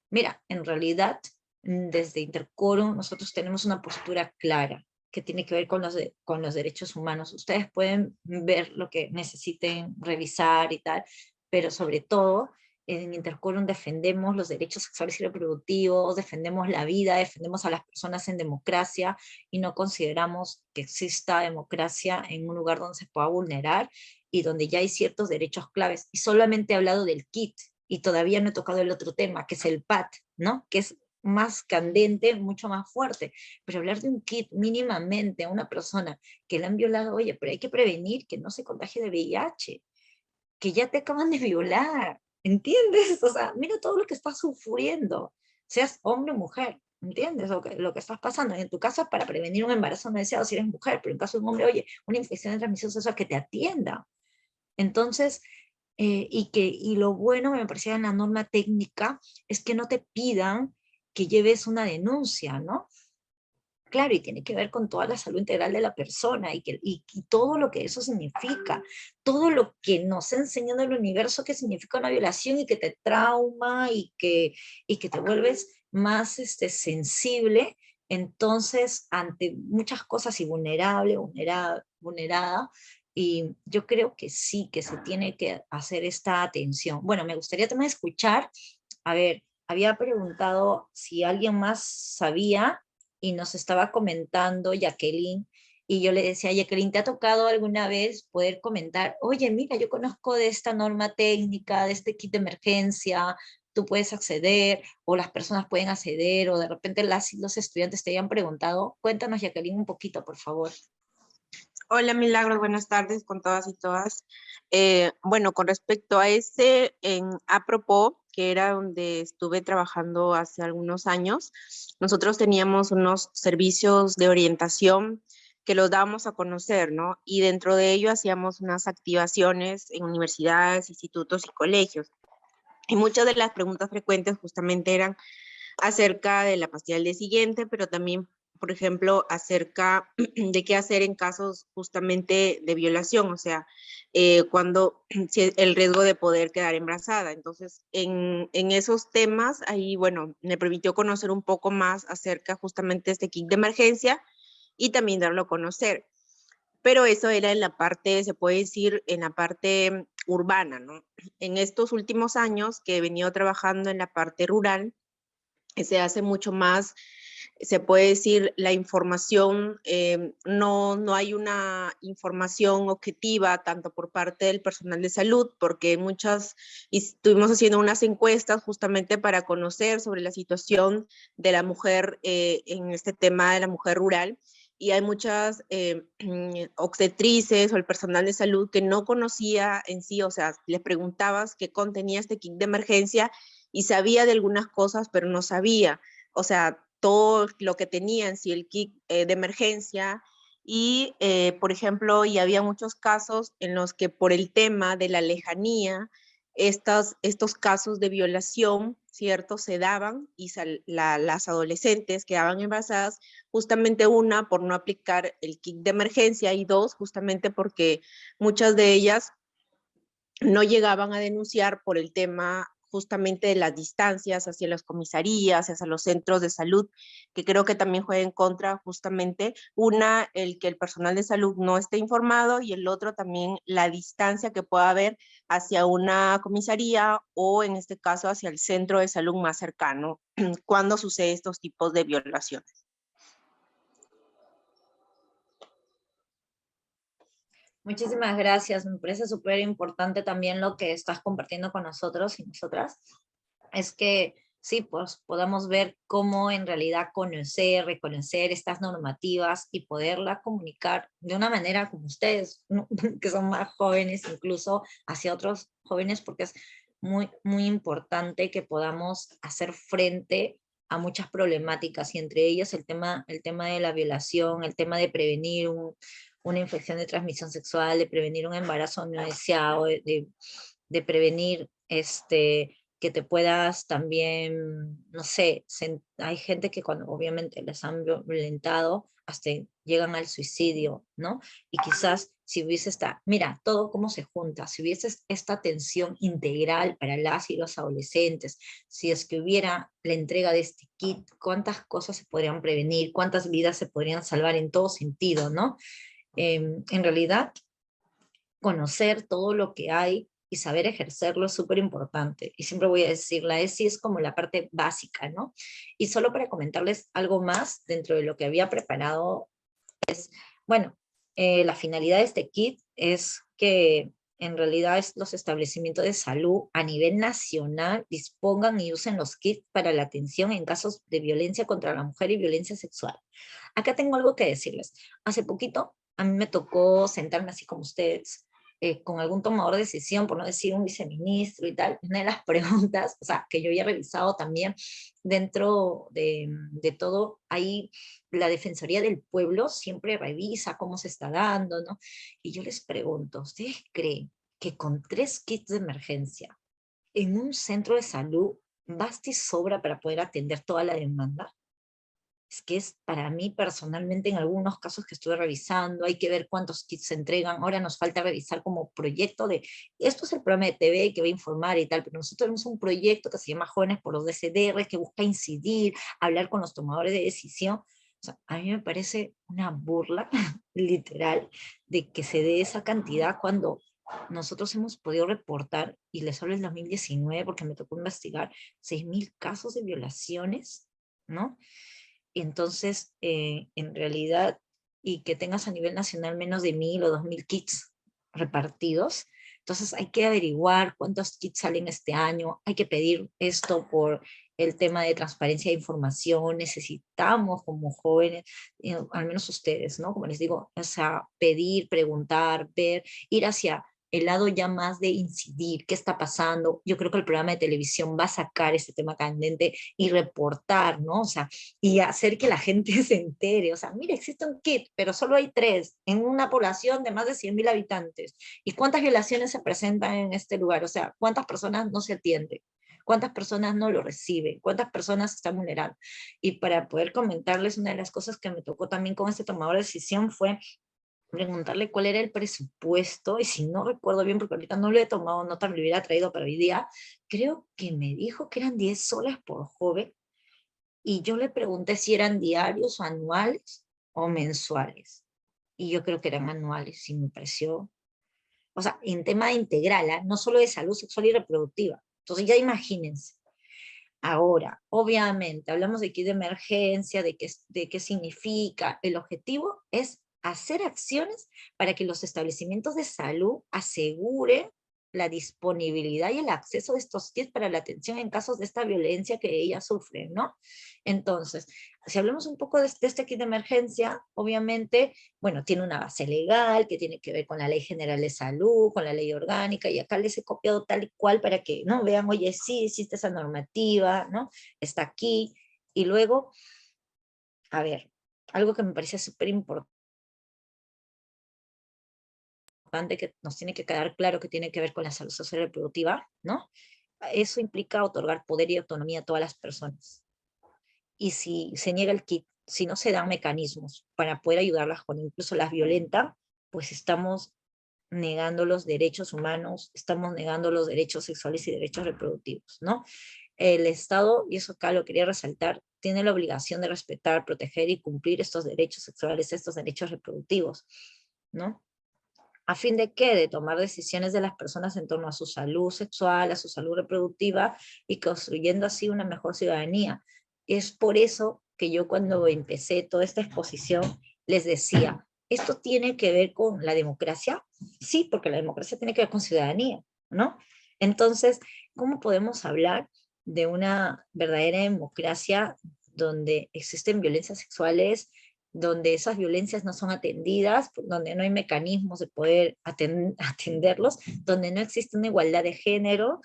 Mira, en realidad, desde Interquorum nosotros tenemos una postura clara que tiene que ver con los derechos humanos. Ustedes pueden ver lo que necesiten revisar y tal, pero sobre todo en Interquorum defendemos los derechos sexuales y reproductivos, defendemos la vida, defendemos a las personas en democracia y no consideramos que exista democracia en un lugar donde se pueda vulnerar y donde ya hay ciertos derechos claves. Y solamente he hablado del KIT y todavía no he tocado el otro tema, que es el PAT, ¿no? Que es más candente, mucho más fuerte. Pero hablar de un KIT mínimamente a una persona que la han violado, oye, pero hay que prevenir que no se contagie de VIH, que ya te acaban de violar, ¿entiendes? O sea, mira todo lo que estás sufriendo, seas hombre o mujer, ¿entiendes? Lo que estás pasando. En tu caso, para prevenir un embarazo no deseado si eres mujer, pero en caso de un hombre, oye, una infección de transmisión sexual, que te atienda. Entonces, y lo bueno me parecía en la norma técnica es que no te pidan que lleves una denuncia, ¿no? Claro, y tiene que ver con toda la salud integral de la persona y todo lo que eso significa, todo lo que nos ha enseñado el universo que significa una violación y que te trauma y que te vuelves más sensible, entonces ante muchas cosas y vulnerada, y yo creo que sí, que se tiene que hacer esta atención. Bueno, me gustaría también escuchar, a ver, había preguntado si alguien más sabía y nos estaba comentando Jacqueline, y yo le decía, Jacqueline, ¿te ha tocado alguna vez poder comentar, oye, mira, yo conozco de esta norma técnica, de este kit de emergencia, tú puedes acceder, o las personas pueden acceder, o de repente los estudiantes te hayan preguntado? Cuéntanos, Jacqueline, un poquito, por favor. Hola Milagros, buenas tardes con todas y todas. Bueno, con respecto a en Apropos, que era donde estuve trabajando hace algunos años, nosotros teníamos unos servicios de orientación que los dábamos a conocer, ¿no? Y dentro de ello hacíamos unas activaciones en universidades, institutos y colegios. Y muchas de las preguntas frecuentes justamente eran acerca de la pastilla del día siguiente, pero también, por ejemplo, acerca de qué hacer en casos justamente de violación, o sea, cuando el riesgo de poder quedar embarazada. Entonces, en esos temas, ahí, bueno, me permitió conocer un poco más acerca justamente de este kit de emergencia y también darlo a conocer. Pero eso era en la parte, se puede decir, en la parte urbana, ¿no? En estos últimos años que he venido trabajando en la parte rural, se hace mucho más, se puede decir, la información, no hay una información objetiva tanto por parte del personal de salud, porque estuvimos haciendo unas encuestas justamente para conocer sobre la situación de la mujer en este tema de la mujer rural, y hay muchas obstetrices o el personal de salud que no conocía en sí, o sea, les preguntabas qué contenía este kit de emergencia y sabía de algunas cosas, pero no sabía, o sea, todo lo que tenía en sí el kit de emergencia. Y, por ejemplo, y había muchos casos en los que por el tema de la lejanía, estos casos de violación, ¿cierto?, se daban y las adolescentes quedaban embarazadas, justamente una, por no aplicar el kit de emergencia, y dos, justamente porque muchas de ellas no llegaban a denunciar por el tema justamente de las distancias hacia las comisarías, hacia los centros de salud, que creo que también juega en contra justamente, una, el que el personal de salud no esté informado, y el otro también la distancia que pueda haber hacia una comisaría o en este caso hacia el centro de salud más cercano cuando sucede estos tipos de violaciones. Muchísimas gracias, me parece súper importante también lo que estás compartiendo con nosotros y nosotras. Es que sí, pues podamos ver cómo en realidad reconocer estas normativas y poderlas comunicar de una manera como ustedes, ¿no? Que son más jóvenes, incluso hacia otros jóvenes, porque es muy, muy importante que podamos hacer frente a muchas problemáticas, y entre ellas el tema de la violación, el tema de prevenir una infección de transmisión sexual, de prevenir un embarazo no deseado, de prevenir que te puedas también, no sé, hay gente que cuando obviamente les han violentado, hasta llegan al suicidio, ¿no? Y quizás si hubiese mira, todo cómo se junta, si hubiese esta atención integral para las y los adolescentes, si es que hubiera la entrega de este kit, cuántas cosas se podrían prevenir, cuántas vidas se podrían salvar en todo sentido, ¿no? En realidad, conocer todo lo que hay y saber ejercerlo es súper importante. Y siempre voy a decir, la ESI es como la parte básica, ¿no? Y solo para comentarles algo más dentro de lo que había preparado, bueno, la finalidad de este kit es que en realidad los establecimientos de salud a nivel nacional dispongan y usen los kits para la atención en casos de violencia contra la mujer y violencia sexual. Acá tengo algo que decirles. Hace poquito a mí me tocó sentarme así como ustedes, con algún tomador de decisión, por no decir un viceministro y tal. Una de las preguntas, o sea, que yo había revisado también dentro de todo, ahí la Defensoría del Pueblo siempre revisa cómo se está dando, ¿no? Y yo les pregunto, ¿ustedes creen que con 3 kits de emergencia en un centro de salud basta y sobra para poder atender toda la demanda? Es que es para mí personalmente, en algunos casos que estuve revisando, hay que ver cuántos kits se entregan. Ahora nos falta revisar como proyecto esto es el programa de TV que va a informar y tal, pero nosotros tenemos un proyecto que se llama Jóvenes por los DSDR, que busca incidir, hablar con los tomadores de decisión. O sea, a mí me parece una burla, literal, de que se dé esa cantidad cuando nosotros hemos podido reportar, y les hablo del 2019 porque me tocó investigar, 6.000 casos de violaciones, ¿no? Entonces, en realidad, y que tengas a nivel nacional menos de 1.000 o 2.000 kits repartidos, entonces hay que averiguar cuántos kits salen este año, hay que pedir esto por el tema de transparencia de información, necesitamos como jóvenes, al menos ustedes, ¿no? Como les digo, o sea, pedir, preguntar, ver, ir hacia el lado ya más de incidir, qué está pasando. Yo creo que el programa de televisión va a sacar ese tema candente y reportar, ¿no? O sea, y hacer que la gente se entere. O sea, mira, existe un kit, pero solo hay 3 en una población de más de 100.000 habitantes. ¿Y cuántas violaciones se presentan en este lugar? O sea, ¿cuántas personas no se atienden? ¿Cuántas personas no lo reciben? ¿Cuántas personas se están vulnerando? Y para poder comentarles, una de las cosas que me tocó también con este tomador de decisión fue preguntarle cuál era el presupuesto, y si no recuerdo bien, porque ahorita no lo he tomado nota, me lo hubiera traído para hoy día, creo que me dijo que eran 10 soles por joven, y yo le pregunté si eran diarios o anuales o mensuales, y yo creo que eran anuales, y me pareció, o sea, en tema integral, ¿eh? No solo de salud sexual y reproductiva. Entonces ya imagínense. Ahora, obviamente, hablamos de aquí de emergencia, de qué significa. El objetivo es hacer acciones para que los establecimientos de salud aseguren la disponibilidad y el acceso de estos kits para la atención en casos de esta violencia que ellas sufren, ¿no? Entonces, si hablamos un poco de este kit de emergencia, obviamente, bueno, tiene una base legal que tiene que ver con la Ley General de Salud, con la Ley Orgánica, y acá les he copiado tal y cual para que, ¿no? Vean, oye, sí, existe esa normativa, ¿no? Está aquí. Y luego, a ver, algo que me parece súper importante, que nos tiene que quedar claro, que tiene que ver con la salud social y reproductiva, ¿no? Eso implica otorgar poder y autonomía a todas las personas. Y si se niega el kit, si no se dan mecanismos para poder ayudarlas cuando incluso las violentan, pues estamos negando los derechos humanos, estamos negando los derechos sexuales y derechos reproductivos, ¿no? El Estado, y eso acá lo quería resaltar, tiene la obligación de respetar, proteger y cumplir estos derechos sexuales, estos derechos reproductivos, ¿no? ¿A fin de qué? De tomar decisiones de las personas en torno a su salud sexual, a su salud reproductiva, y construyendo así una mejor ciudadanía. Es por eso que yo, cuando empecé toda esta exposición, les decía, ¿esto tiene que ver con la democracia? Sí, porque la democracia tiene que ver con ciudadanía, ¿no? Entonces, ¿cómo podemos hablar de una verdadera democracia donde existen violencias sexuales, donde esas violencias no son atendidas, donde no hay mecanismos de poder atenderlos, donde no existe una igualdad de género,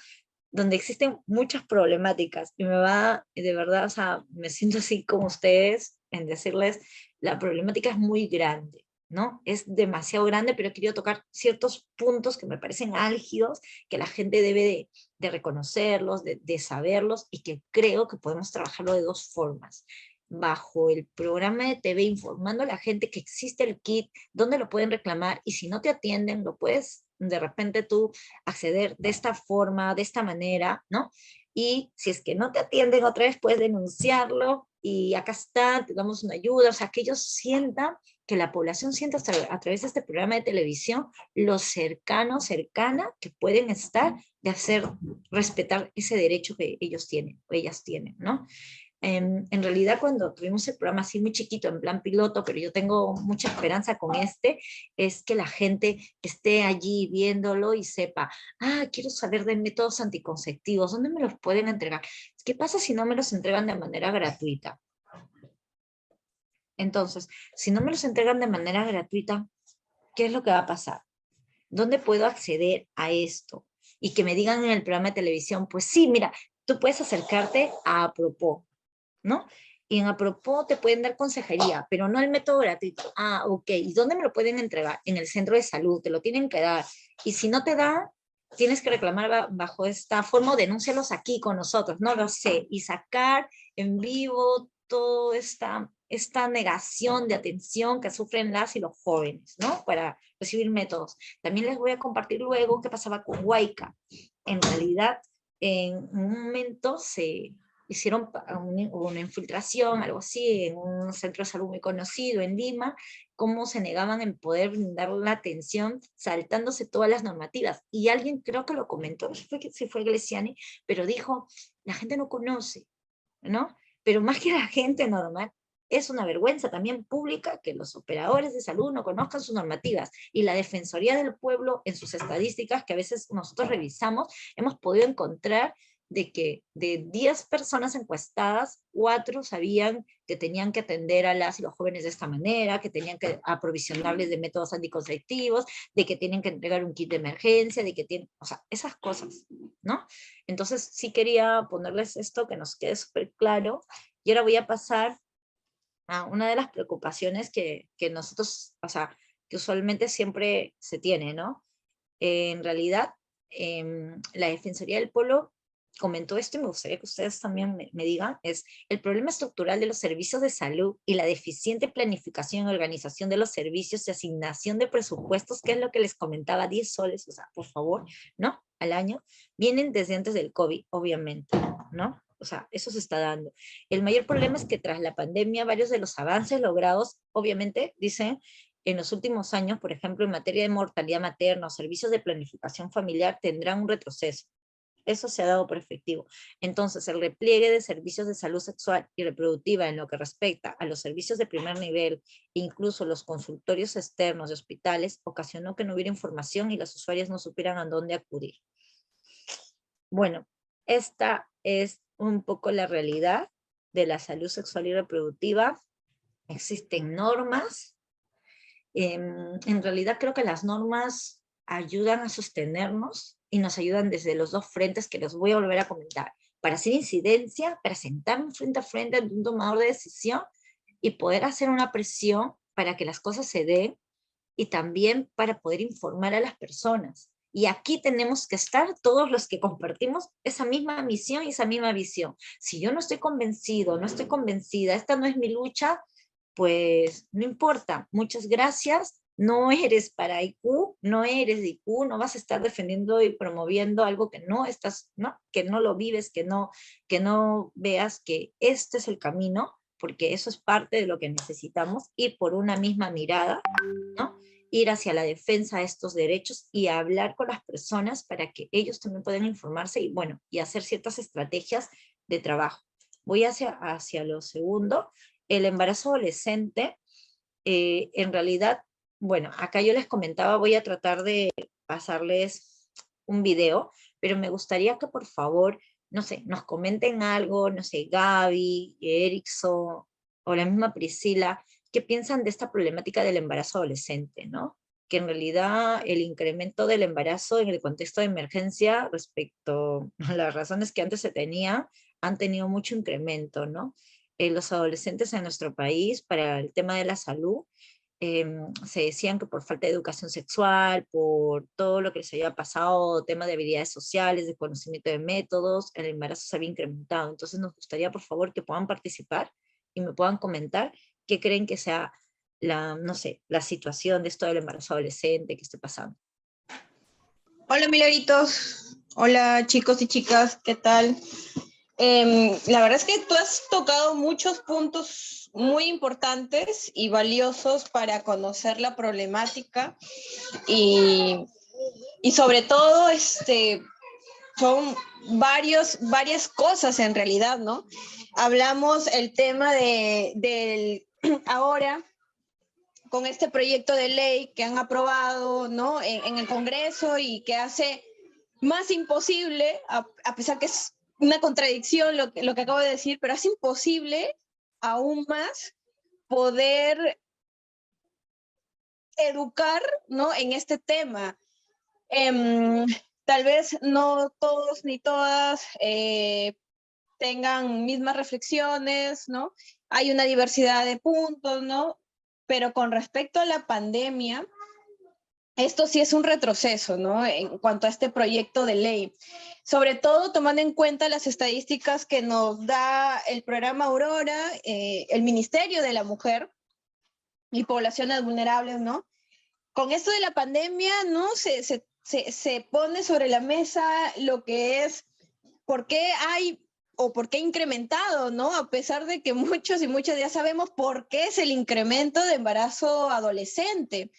donde existen muchas problemáticas? Y de verdad, o sea, me siento así como ustedes en decirles, la problemática es muy grande, ¿no? Es demasiado grande, pero he querido tocar ciertos puntos que me parecen álgidos, que la gente debe de reconocerlos, de saberlos, y que creo que podemos trabajarlo de 2 formas. bajo el programa de TV informando a la gente que existe el kit, dónde lo pueden reclamar, y si no te atienden, lo puedes de repente tú acceder de esta forma, de esta manera, ¿no? Y si es que no te atienden otra vez, puedes denunciarlo, y acá está, te damos una ayuda, o sea, que ellos sientan, que la población sienta a través de este programa de televisión lo cercano, cercana que pueden estar de hacer respetar ese derecho que ellos tienen, o ellas tienen, ¿no? En realidad, cuando tuvimos el programa así muy chiquito, en plan piloto, pero yo tengo mucha esperanza con este, es que la gente esté allí viéndolo y sepa, quiero saber de métodos anticonceptivos, ¿dónde me los pueden entregar? ¿Qué pasa si no me los entregan de manera gratuita? Entonces, si no me los entregan de manera gratuita, ¿qué es lo que va a pasar? ¿Dónde puedo acceder a esto? Y que me digan en el programa de televisión, pues sí, mira, tú puedes acercarte a Apropó, ¿no? Y en Apropó te pueden dar consejería, pero no el método gratuito. Ok. ¿Y dónde me lo pueden entregar? En el centro de salud, te lo tienen que dar. Y si no te da, tienes que reclamar bajo esta forma, o denúncialos aquí con nosotros, no lo sé. Y sacar en vivo toda esta negación de atención que sufren las y los jóvenes, ¿no? Para recibir métodos. También les voy a compartir luego qué pasaba con Huayca. En realidad, en un momento se hicieron una infiltración, algo así, en un centro de salud muy conocido en Lima, cómo se negaban en poder brindar la atención saltándose todas las normativas. Y alguien creo que lo comentó, no sé si fue Gleciani, pero dijo, la gente no conoce, ¿no? Pero más que la gente normal, es una vergüenza también pública que los operadores de salud no conozcan sus normativas, y la Defensoría del Pueblo en sus estadísticas que a veces nosotros revisamos, hemos podido encontrar de que de 10 personas encuestadas, 4 sabían que tenían que atender a las y los jóvenes de esta manera, que tenían que aprovisionarles de métodos anticonceptivos, de que tienen que entregar un kit de emergencia, de que tienen, o sea, esas cosas, ¿no? Entonces sí quería ponerles esto que nos quede súper claro, y ahora voy a pasar a una de las preocupaciones que nosotros, o sea, que usualmente siempre se tiene, ¿no? En realidad, la Defensoría del Pueblo comentó esto, y me gustaría que ustedes también me digan, es el problema estructural de los servicios de salud y la deficiente planificación y organización de los servicios y asignación de presupuestos, que es lo que les comentaba, 10 soles, o sea, por favor, ¿no? Al año, vienen desde antes del COVID, obviamente, ¿no? O sea, eso se está dando. El mayor problema es que tras la pandemia, varios de los avances logrados, obviamente, dicen, en los últimos años, por ejemplo, en materia de mortalidad materna o servicios de planificación familiar, tendrán un retroceso. Eso se ha dado por efectivo. Entonces, el repliegue de servicios de salud sexual y reproductiva en lo que respecta a los servicios de primer nivel, incluso los consultorios externos de hospitales, ocasionó que no hubiera información y las usuarias no supieran a dónde acudir. Bueno, esta es un poco la realidad de la salud sexual y reproductiva. Existen normas. En realidad creo que las normas ayudan a sostenernos y nos ayudan desde los dos frentes que los voy a volver a comentar, para hacer incidencia, para sentarnos frente a frente ante un tomador de decisión y poder hacer una presión para que las cosas se den, y también para poder informar a las personas. Y aquí tenemos que estar todos los que compartimos esa misma misión y esa misma visión. Si yo no estoy convencido, no estoy convencida, esta no es mi lucha, pues no importa, muchas gracias, no eres para IQ, no eres de IQ, no vas a estar defendiendo y promoviendo algo que no estás, ¿no? Que no lo vives, que no veas que este es el camino, porque eso es parte de lo que necesitamos, ir por una misma mirada, ¿no? Ir hacia la defensa de estos derechos y hablar con las personas para que ellos también puedan informarse y, bueno, y hacer ciertas estrategias de trabajo. Voy hacia lo segundo. El embarazo adolescente, en realidad, bueno, acá yo les comentaba, voy a tratar de pasarles un video, pero me gustaría que por favor, no sé, nos comenten algo, no sé, Gaby, Erickson, o la misma Priscila, qué piensan de esta problemática del embarazo adolescente, ¿no? Que en realidad el incremento del embarazo en el contexto de emergencia respecto a las razones que antes se tenían, han tenido mucho incremento, ¿no? Los adolescentes en nuestro país, para el tema de la salud, se decían que por falta de educación sexual, por todo lo que les había pasado, tema de habilidades sociales, de conocimiento de métodos, el embarazo se había incrementado. Entonces nos gustaría, por favor, que puedan participar y me puedan comentar qué creen que sea no sé, la situación de esto del embarazo adolescente que esté pasando. Hola Milagritos, hola chicos y chicas, ¿qué tal? La verdad es que tú has tocado muchos puntos muy importantes y valiosos para conocer la problemática y sobre todo son varias cosas en realidad, ¿no? Hablamos el tema del ahora con este proyecto de ley que han aprobado, ¿no? en el Congreso y que hace más imposible, a pesar que es una contradicción lo que acabo de decir, pero hace imposible aún más poder educar, ¿no? en este tema. Tal vez no todos ni todas tengan mismas reflexiones, ¿no? Hay una diversidad de puntos, ¿no? Pero con respecto a la pandemia, esto sí es un retroceso, ¿no? En cuanto a este proyecto de ley. Sobre todo tomando en cuenta las estadísticas que nos da el programa Aurora, el Ministerio de la Mujer y Poblaciones Vulnerables, ¿no? Con esto de la pandemia, ¿no? Se pone sobre la mesa lo que es por qué hay o por qué ha incrementado, ¿no? A pesar de que muchos y muchas ya sabemos por qué es el incremento de embarazo adolescente,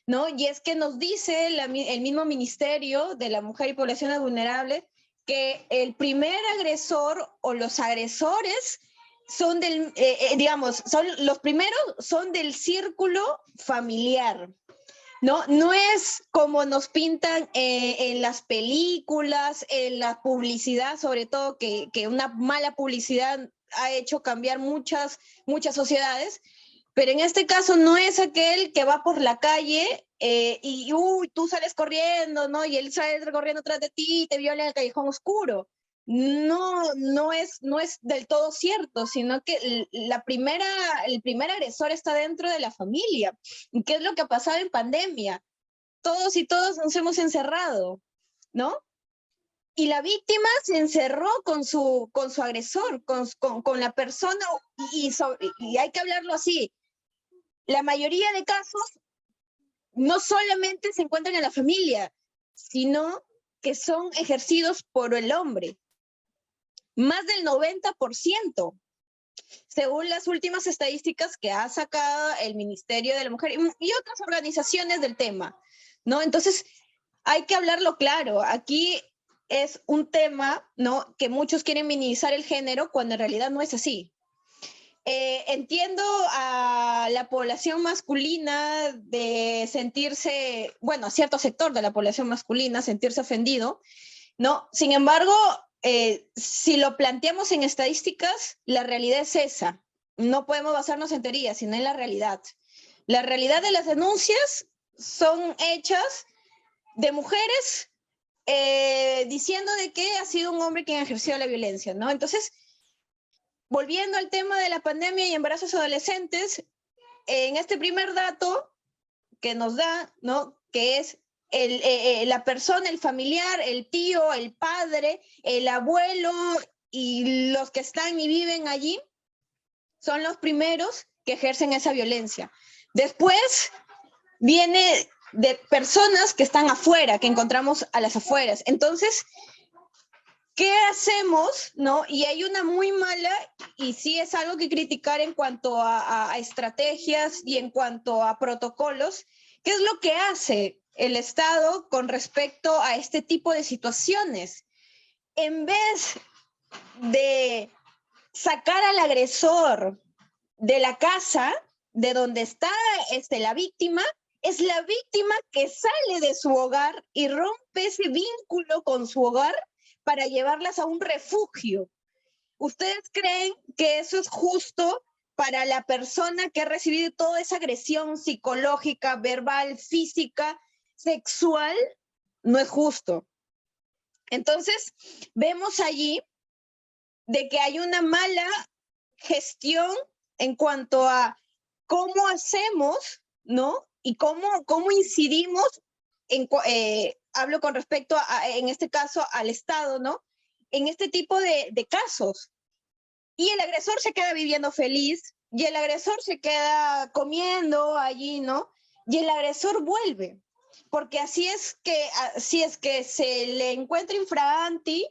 ¿no? Y es que nos dice el mismo Ministerio de la Mujer y Poblaciones Vulnerables que el primer agresor o los agresores son los primeros son del círculo familiar, ¿no? No es como nos pintan en las películas, en la publicidad, sobre todo que una mala publicidad ha hecho cambiar muchas sociedades, pero en este caso no es aquel que va por la calle y tú sales corriendo, ¿no? Y él sale corriendo atrás de ti y te viola en el callejón oscuro. No es del todo cierto, sino que el primer agresor está dentro de la familia. ¿Y qué es lo que ha pasado en pandemia? Todos y todas nos hemos encerrado, ¿no? Y la víctima se encerró con su agresor, con la persona, y hay que hablarlo así. La mayoría de casos no solamente se encuentran en la familia, sino que son ejercidos por el hombre. Más del 90%, según las últimas estadísticas que ha sacado el Ministerio de la Mujer y otras organizaciones del tema, ¿no? Entonces, hay que hablarlo claro. Aquí es un tema, ¿no? Que muchos quieren minimizar el género cuando en realidad no es así. Entiendo a la población masculina de sentirse, bueno, a cierto sector de la población masculina sentirse ofendido, ¿no? Sin embargo, si lo planteamos en estadísticas, la realidad es esa. No podemos basarnos en teorías, sino en la realidad. La realidad de las denuncias son hechas de mujeres diciendo de que ha sido un hombre quien ha ejercido la violencia, ¿no? Entonces, volviendo al tema de la pandemia y embarazos adolescentes, en este primer dato que nos da, ¿no? Que es la persona, el familiar, el tío, el padre, el abuelo y los que están y viven allí, son los primeros que ejercen esa violencia. Después viene de personas que están afuera, que encontramos a las afueras. Entonces, ¿qué hacemos? ¿No? Y hay una muy mala, y sí es algo que criticar en cuanto a estrategias y en cuanto a protocolos. ¿Qué es lo que hace el Estado con respecto a este tipo de situaciones? En vez de sacar al agresor de la casa, de donde está la víctima, es la víctima que sale de su hogar y rompe ese vínculo con su hogar para llevarlas a un refugio. ¿Ustedes creen que eso es justo para la persona que ha recibido toda esa agresión psicológica, verbal, física, sexual? No es justo. Entonces, vemos allí de que hay una mala gestión en cuanto a cómo hacemos, ¿no? Y cómo incidimos, hablo con respecto en este caso al Estado, ¿no? En este tipo de casos. y el agresor se queda viviendo feliz, y el agresor se queda comiendo allí, ¿no? Y el agresor vuelve, porque así es que se le encuentra infraganti,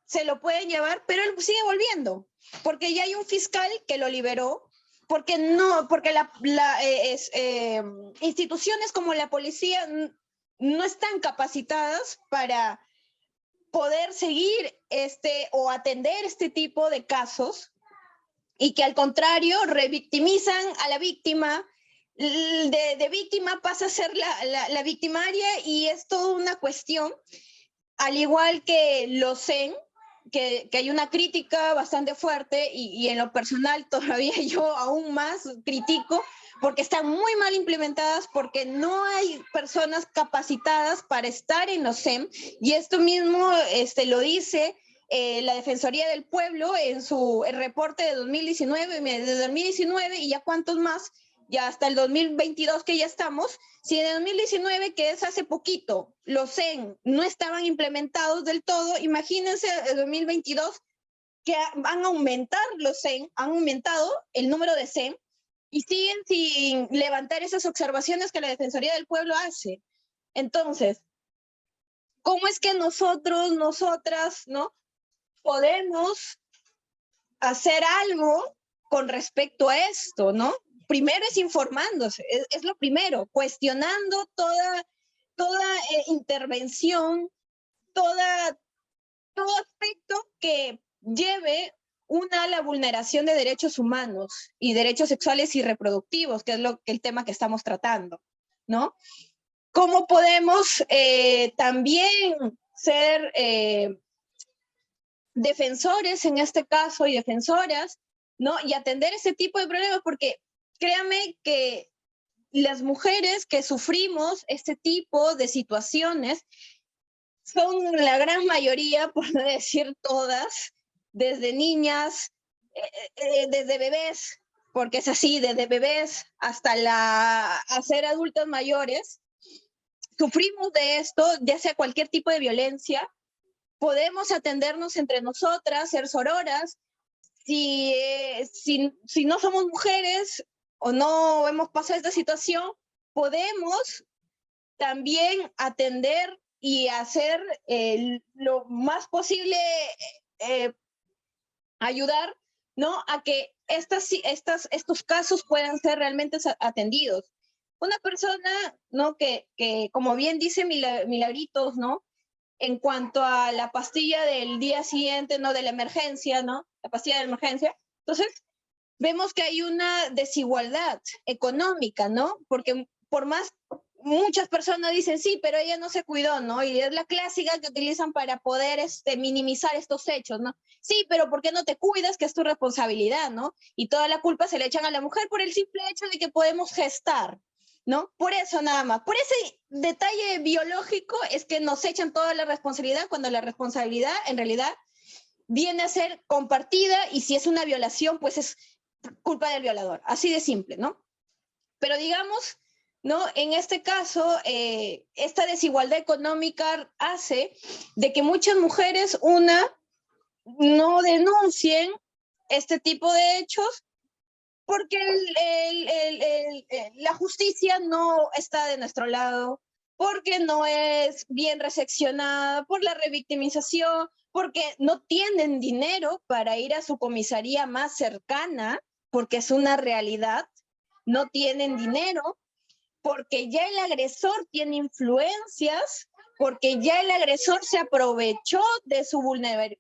se lo pueden llevar, pero él sigue volviendo, porque ya hay un fiscal que lo liberó, porque instituciones como la policía no están capacitadas para poder seguir o atender este tipo de casos, y que al contrario revictimizan a la víctima, de víctima pasa a ser la victimaria, y es toda una cuestión, al igual que lo CEN, que hay una crítica bastante fuerte, y en lo personal todavía yo aún más critico, porque están muy mal implementadas, porque no hay personas capacitadas para estar en los CEM, y esto mismo lo dice la Defensoría del Pueblo en su reporte de 2019, y ya cuántos más, ya hasta el 2022 que ya estamos. Si en el 2019, que es hace poquito, los CEN no estaban implementados del todo, imagínense el 2022 que van a aumentar los CEN, han aumentado el número de CEN, y siguen sin levantar esas observaciones que la Defensoría del Pueblo hace. Entonces, ¿cómo es que nosotras, ¿no?, podemos hacer algo con respecto a esto, ¿no? Primero es informándose, es lo primero, cuestionando toda intervención, todo aspecto que lleve a la vulneración de derechos humanos y derechos sexuales y reproductivos, que es el tema que estamos tratando, ¿no? ¿Cómo podemos también ser defensores en este caso y defensoras, ¿no? Y atender ese tipo de problemas, porque créanme que las mujeres que sufrimos este tipo de situaciones son la gran mayoría, por no decir todas, desde niñas, desde bebés, porque es así, desde bebés hasta ser adultos mayores, sufrimos de esto, ya sea cualquier tipo de violencia. Podemos atendernos entre nosotras, ser sororas. Si no somos mujeres o no hemos pasado esta situación, podemos también atender y hacer lo más posible, ayudar, ¿no?, a que estos casos puedan ser realmente atendidos. Una persona, ¿no?, que como bien dice Milagritos, ¿no?, en cuanto a la pastilla del día siguiente, ¿no?, de la emergencia, ¿no?, la pastilla de emergencia. Entonces, vemos que hay una desigualdad económica, ¿no? Porque por más, muchas personas dicen, sí, pero ella no se cuidó, ¿no? Y es la clásica que utilizan para poder minimizar estos hechos, ¿no? Sí, pero ¿por qué no te cuidas? Que es tu responsabilidad, ¿no? Y toda la culpa se le echan a la mujer por el simple hecho de que podemos gestar, ¿no? Por eso nada más, por ese detalle biológico es que nos echan toda la responsabilidad, cuando la responsabilidad en realidad viene a ser compartida, y si es una violación, pues es culpa del violador, así de simple, ¿no? Pero digamos, ¿no?, en este caso, esta desigualdad económica hace de que muchas mujeres, no denuncien este tipo de hechos, porque la justicia no está de nuestro lado, porque no es bien recepcionada, por la revictimización, porque no tienen dinero para ir a su comisaría más cercana, porque es una realidad, no tienen dinero, porque ya el agresor tiene influencias, porque ya el agresor se aprovechó de su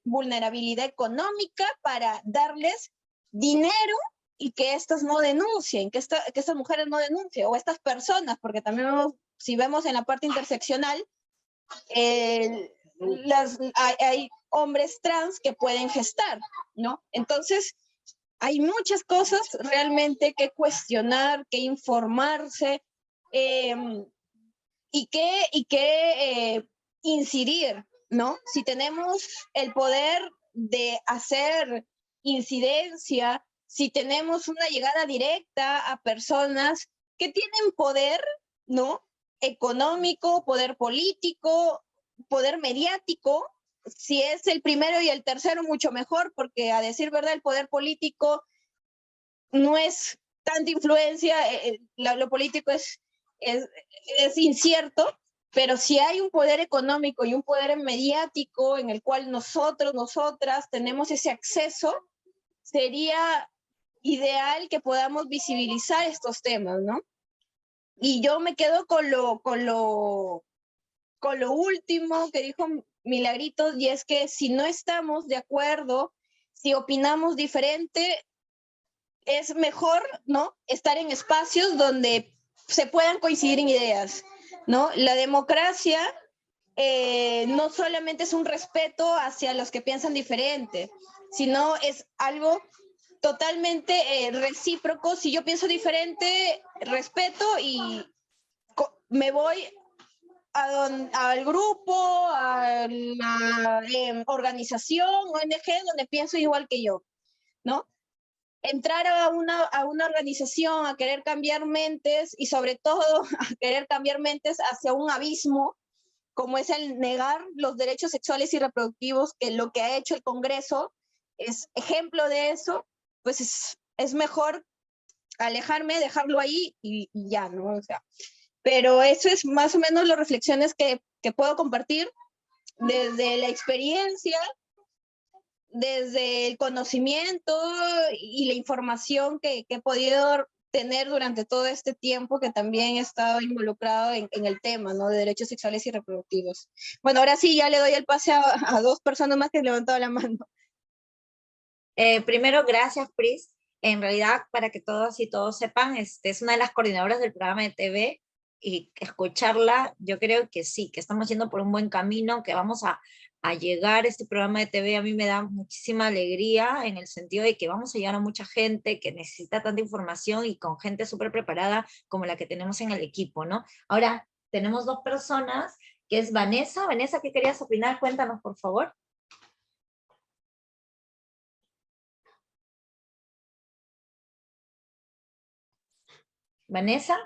vulnerabilidad económica para darles dinero, y que estas no denuncien, que estas mujeres no denuncien, o estas personas, porque también si vemos en la parte interseccional, hay hombres trans que pueden gestar, ¿no? Entonces, hay muchas cosas realmente que cuestionar, que informarse, y que incidir, ¿no? Si tenemos el poder de hacer incidencia, si tenemos una llegada directa a personas que tienen poder, ¿no?, económico, poder político, poder mediático, si es el primero y el tercero, mucho mejor, porque a decir verdad, el poder político no es tanta influencia, lo político es incierto, pero si hay un poder económico y un poder mediático en el cual nosotros, nosotras tenemos ese acceso, sería ideal que podamos visibilizar estos temas, ¿no? Y yo me quedo con lo último que dijo Milagritos, y es que si no estamos de acuerdo, si opinamos diferente, es mejor, ¿no?, estar en espacios donde se puedan coincidir en ideas, ¿no? La democracia no solamente es un respeto hacia los que piensan diferente, sino es algo totalmente recíproco. Si yo pienso diferente, respeto y me voy al grupo, a la organización, ONG, donde pienso igual que yo, ¿no? Entrar a una organización a querer cambiar mentes y sobre todo a querer cambiar mentes hacia un abismo, como es el negar los derechos sexuales y reproductivos, que lo que ha hecho el Congreso es ejemplo de eso, pues es mejor alejarme, dejarlo ahí y ya, ¿no? O sea, pero eso es más o menos las reflexiones que puedo compartir desde la experiencia, desde el conocimiento y la información que he podido tener durante todo este tiempo que también he estado involucrado en el tema, ¿no?, de derechos sexuales y reproductivos. Bueno, ahora sí, ya le doy el pase a dos personas más que han levantado la mano. Primero, gracias, Pris. En realidad, para que todas y todos sepan, es una de las coordinadoras del programa de TV, y escucharla, yo creo que sí, que estamos yendo por un buen camino, que vamos a llegar a este programa de TV. A mí me da muchísima alegría en el sentido de que vamos a llegar a mucha gente que necesita tanta información y con gente súper preparada como la que tenemos en el equipo, ¿no? Ahora, tenemos dos personas, que es Vanessa. Vanessa, ¿qué querías opinar? Cuéntanos, por favor. Vanessa.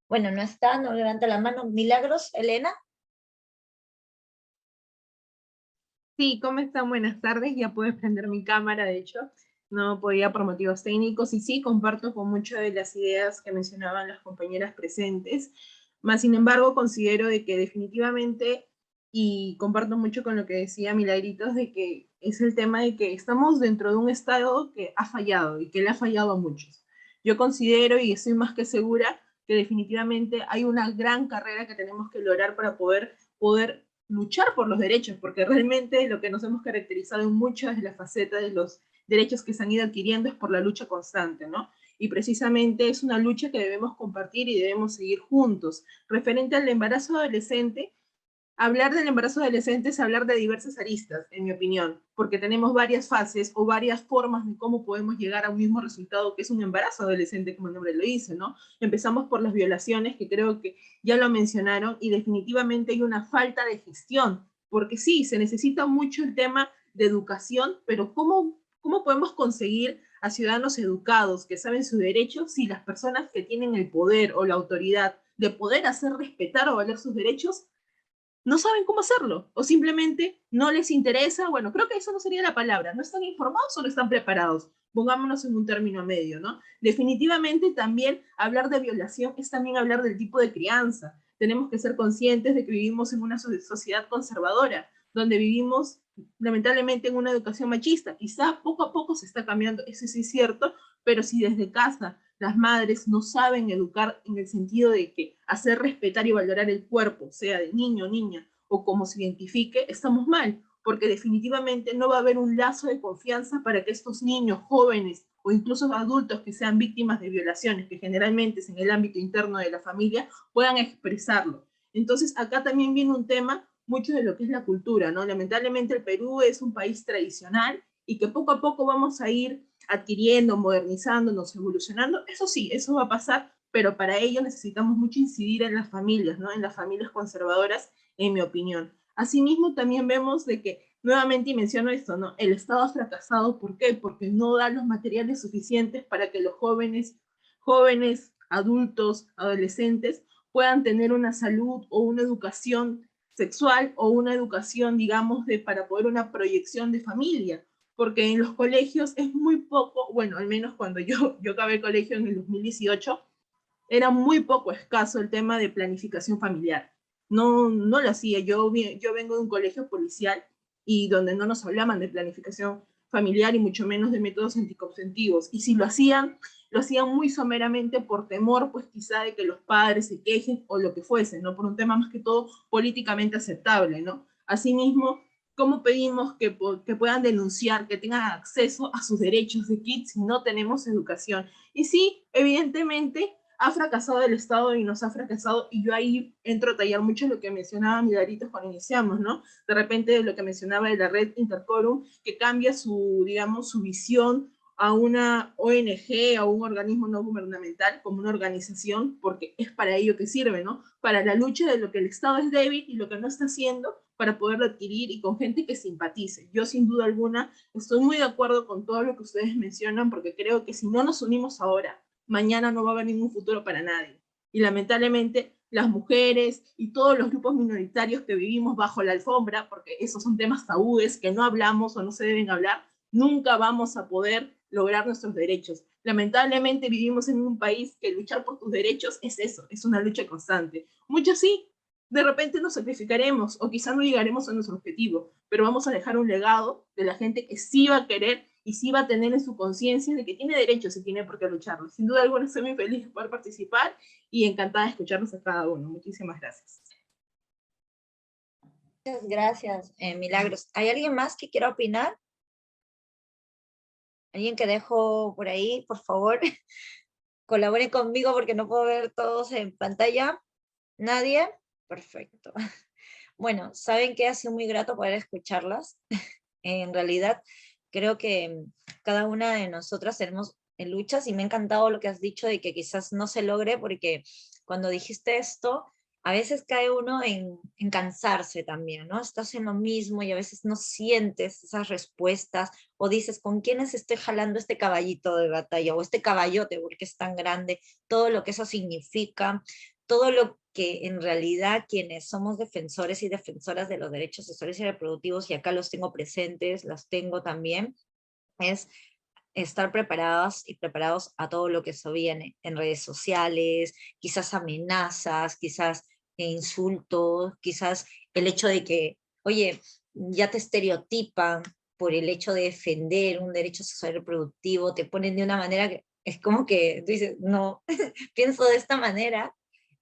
Bueno, no está, no levanta la mano. Milagros, Elena. Sí, ¿cómo están? Buenas tardes. Ya puedes prender mi cámara, de hecho. No podía por motivos técnicos. Y sí, comparto con muchas de las ideas que mencionaban las compañeras presentes. Más sin embargo, considero de que definitivamente, y comparto mucho con lo que decía Milagritos, de que es el tema de que estamos dentro de un estado que ha fallado y que le ha fallado a muchos. Yo considero, y estoy más que segura, que definitivamente hay una gran carrera que tenemos que lograr para poder luchar por los derechos, porque realmente lo que nos hemos caracterizado en muchas de las facetas de los derechos que se han ido adquiriendo es por la lucha constante, ¿no? Y precisamente es una lucha que debemos compartir y debemos seguir juntos. Referente al embarazo adolescente, hablar del embarazo adolescente es hablar de diversas aristas, en mi opinión, porque tenemos varias fases o varias formas de cómo podemos llegar a un mismo resultado, que es un embarazo adolescente, como el nombre lo dice, ¿no? Empezamos por las violaciones, que creo que ya lo mencionaron, y definitivamente hay una falta de gestión, porque sí, se necesita mucho el tema de educación, pero ¿cómo podemos conseguir a ciudadanos educados que saben sus derechos si las personas que tienen el poder o la autoridad de poder hacer respetar o valer sus derechos no saben cómo hacerlo, o simplemente no les interesa? Bueno, creo que eso no sería la palabra, no están informados o no están preparados, pongámonos en un término medio, ¿no? Definitivamente también hablar de violación es también hablar del tipo de crianza. Tenemos que ser conscientes de que vivimos en una sociedad conservadora, donde vivimos lamentablemente en una educación machista. Quizá poco a poco se está cambiando, eso sí es cierto, pero si desde casa las madres no saben educar en el sentido de que hacer respetar y valorar el cuerpo, sea de niño o niña, o como se identifique, estamos mal, porque definitivamente no va a haber un lazo de confianza para que estos niños, jóvenes o incluso adultos que sean víctimas de violaciones, que generalmente es en el ámbito interno de la familia, puedan expresarlo. Entonces acá también viene un tema mucho de lo que es la cultura, ¿no? Lamentablemente el Perú es un país tradicional y que poco a poco vamos a ir adquiriendo, modernizándonos, evolucionando. Eso sí, eso va a pasar, pero para ello necesitamos mucho incidir en las familias, ¿no? En las familias conservadoras, en mi opinión. Asimismo, también vemos de que, nuevamente, y menciono esto, ¿no? El Estado ha fracasado. ¿Por qué? Porque no da los materiales suficientes para que los jóvenes, adultos, adolescentes, puedan tener una salud o una educación sexual o una educación, digamos, para poder una proyección de familia, porque en los colegios es muy poco, bueno, al menos cuando yo acabé el colegio en el 2018, era muy poco escaso el tema de planificación familiar. No lo hacía. Yo vengo de un colegio policial y donde no nos hablaban de planificación familiar y mucho menos de métodos anticonceptivos. Y si lo hacían muy someramente por temor, pues quizá de que los padres se quejen o lo que fuese, ¿no? Por un tema más que todo políticamente aceptable, ¿no? Asimismo, ¿cómo pedimos que puedan denunciar, que tengan acceso a sus derechos de kids si no tenemos educación? Y sí, evidentemente, ha fracasado el Estado y nos ha fracasado, y yo ahí entro a tallar mucho lo que mencionaba Milagritos cuando iniciamos, ¿no? De repente lo que mencionaba de la red Intercorum, que cambia digamos, su visión a una ONG, a un organismo no gubernamental, como una organización, porque es para ello que sirve, ¿no? Para la lucha de lo que el Estado es débil y lo que no está haciendo para poderlo adquirir, y con gente que simpatice. Yo sin duda alguna estoy muy de acuerdo con todo lo que ustedes mencionan, porque creo que si no nos unimos ahora, mañana no va a haber ningún futuro para nadie. Y lamentablemente las mujeres y todos los grupos minoritarios que vivimos bajo la alfombra, porque esos son temas tabúes que no hablamos o no se deben hablar, nunca vamos a poder lograr nuestros derechos. Lamentablemente vivimos en un país que luchar por tus derechos es eso, es una lucha constante. Muchos sí, de repente nos sacrificaremos o quizá no llegaremos a nuestro objetivo, pero vamos a dejar un legado de la gente que sí va a querer y sí va a tener en su conciencia de que tiene derechos y tiene por qué lucharlo. Sin duda alguna estoy muy feliz de poder participar y encantada de escucharlos a cada uno. Muchísimas gracias. Muchas gracias, Milagros. ¿Hay alguien más que quiera opinar? ¿Alguien que dejo por ahí? Por favor, colaboren conmigo porque no puedo ver todos en pantalla. ¿Nadie? Perfecto. Bueno, saben que ha sido muy grato poder escucharlas. En realidad, creo que cada una de nosotras tenemos luchas, y me ha encantado lo que has dicho de que quizás no se logre, porque cuando dijiste esto, a veces cae uno en cansarse también, ¿no? Estás en lo mismo y a veces no sientes esas respuestas, o dices, ¿con quiénes estoy jalando este caballito de batalla o este caballote porque es tan grande? Todo lo que eso significa, todo lo que en realidad quienes somos defensores y defensoras de los derechos sexuales y reproductivos, y acá los tengo presentes, los tengo también, es estar preparadas y preparados a todo lo que se viene en redes sociales, quizás amenazas, quizás insultos, quizás el hecho de que, oye, ya te estereotipan por el hecho de defender un derecho sexual y reproductivo, te ponen de una manera que es como que tú dices, no, pienso de esta manera.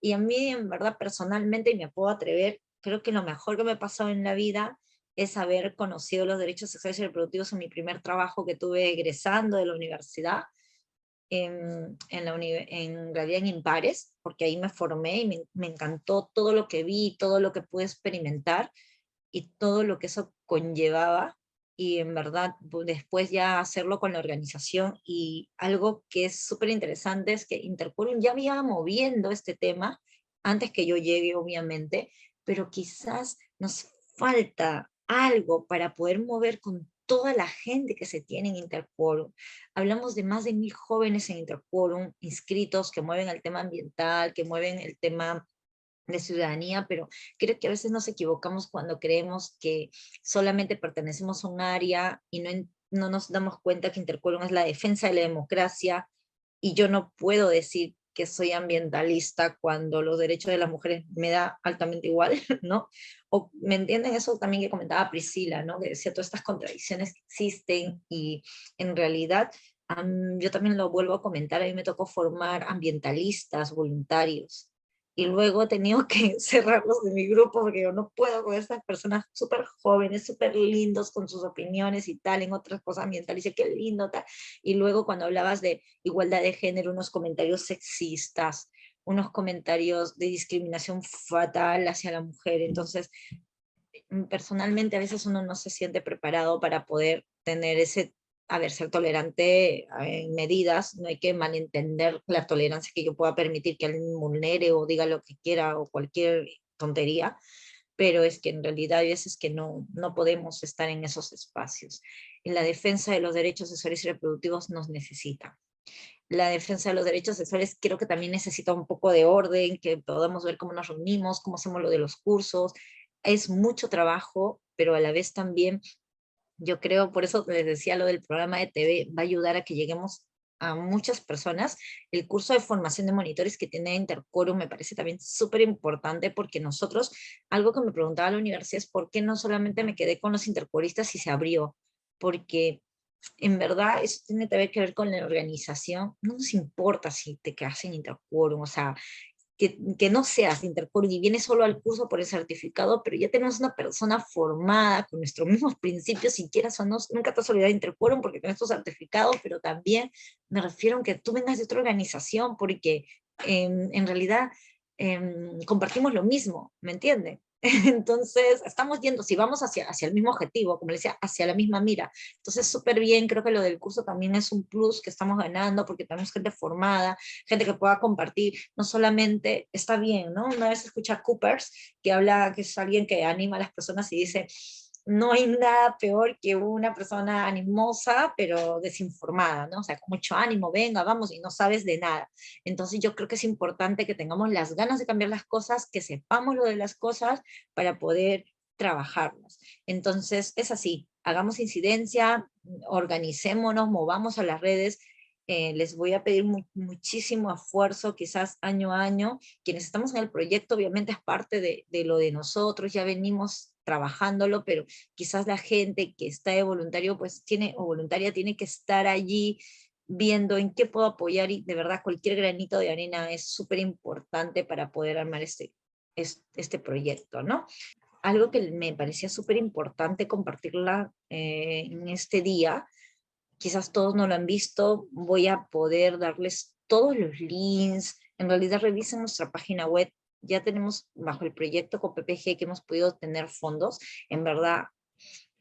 Y a mí, en verdad, personalmente, y me puedo atrever, creo que lo mejor que me ha pasado en la vida es haber conocido los derechos sexuales y reproductivos en mi primer trabajo que tuve egresando de la universidad, en realidad en Impares, porque ahí me formé y me encantó todo lo que vi, todo lo que pude experimentar y todo lo que eso conllevaba. Y en verdad, después ya hacerlo con la organización. Y algo que es súper interesante es que Intercorum ya había moviendo este tema antes que yo llegue, obviamente, pero quizás nos falta algo para poder mover con toda la gente que se tiene en Intercorum. Hablamos de más de 1000 jóvenes en Intercorum inscritos que mueven el tema ambiental, que mueven el tema de ciudadanía, pero creo que a veces nos equivocamos cuando creemos que solamente pertenecemos a un área y no nos damos cuenta que Intercorum es la defensa de la democracia, y yo no puedo decir que soy ambientalista cuando los derechos de las mujeres me da altamente igual, ¿no? O me entienden eso también que comentaba Priscila, ¿no? Que decía todas estas contradicciones que existen, y en realidad yo también lo vuelvo a comentar, a mí me tocó formar ambientalistas voluntarios, y luego he tenido que cerrarlos de mi grupo porque yo no puedo con estas personas súper jóvenes, súper lindos con sus opiniones y tal, en otras cosas ambientales, y qué lindo tal. Y luego cuando hablabas de igualdad de género, unos comentarios sexistas, unos comentarios de discriminación fatal hacia la mujer. Entonces, personalmente a veces uno no se siente preparado para poder tener ese, a ver, ser tolerante en medidas. No hay que malentender la tolerancia que yo pueda permitir que alguien vulnere o diga lo que quiera o cualquier tontería, pero es que en realidad hay veces que no podemos estar en esos espacios. En la defensa de los derechos sexuales y reproductivos nos necesita. La defensa de los derechos sexuales creo que también necesita un poco de orden, que podamos ver cómo nos reunimos, cómo hacemos lo de los cursos, es mucho trabajo, pero a la vez también, yo creo, por eso les decía lo del programa de TV, va a ayudar a que lleguemos a muchas personas. El curso de formación de monitores que tiene Interquorum me parece también súper importante, porque nosotros, algo que me preguntaba la universidad es por qué no solamente me quedé con los interquoristas y se abrió, porque en verdad eso tiene que ver con la organización. No nos importa si te quedas en Interquorum, o sea, que no seas Interquorum y vienes solo al curso por el certificado, pero ya tenemos una persona formada con nuestros mismos principios, si quieras o no, nunca te has olvidado de Interquorum porque tienes tu certificado, pero también me refiero a que tú vengas de otra organización, porque en realidad compartimos lo mismo, ¿me entiendes? Entonces, estamos yendo, si vamos hacia el mismo objetivo, como le decía, hacia la misma mira. Entonces, súper bien, creo que lo del curso también es un plus que estamos ganando, porque tenemos gente formada, gente que pueda compartir, no solamente, está bien, ¿no? Una vez escuché a Coopers, que habla, que es alguien que anima a las personas y dice, no hay nada peor que una persona animosa, pero desinformada, ¿no? O sea, con mucho ánimo, venga, vamos, y no sabes de nada. Entonces yo creo que es importante que tengamos las ganas de cambiar las cosas, que sepamos lo de las cosas para poder trabajarlas. Entonces es así, hagamos incidencia, organicémonos, movamos a las redes. Les voy a pedir muchísimo esfuerzo, quizás año a año. Quienes estamos en el proyecto, obviamente es parte de lo de nosotros, ya venimos trabajándolo, pero quizás la gente que está de voluntario, pues tiene, o voluntaria, tiene que estar allí viendo en qué puedo apoyar, y de verdad cualquier granito de arena es súper importante para poder armar este proyecto, ¿no? Algo que me parecía súper importante compartirla en este día, quizás todos no lo han visto, voy a poder darles todos los links. En realidad revisen nuestra página web, ya tenemos bajo el proyecto con PPG que hemos podido tener fondos. En verdad,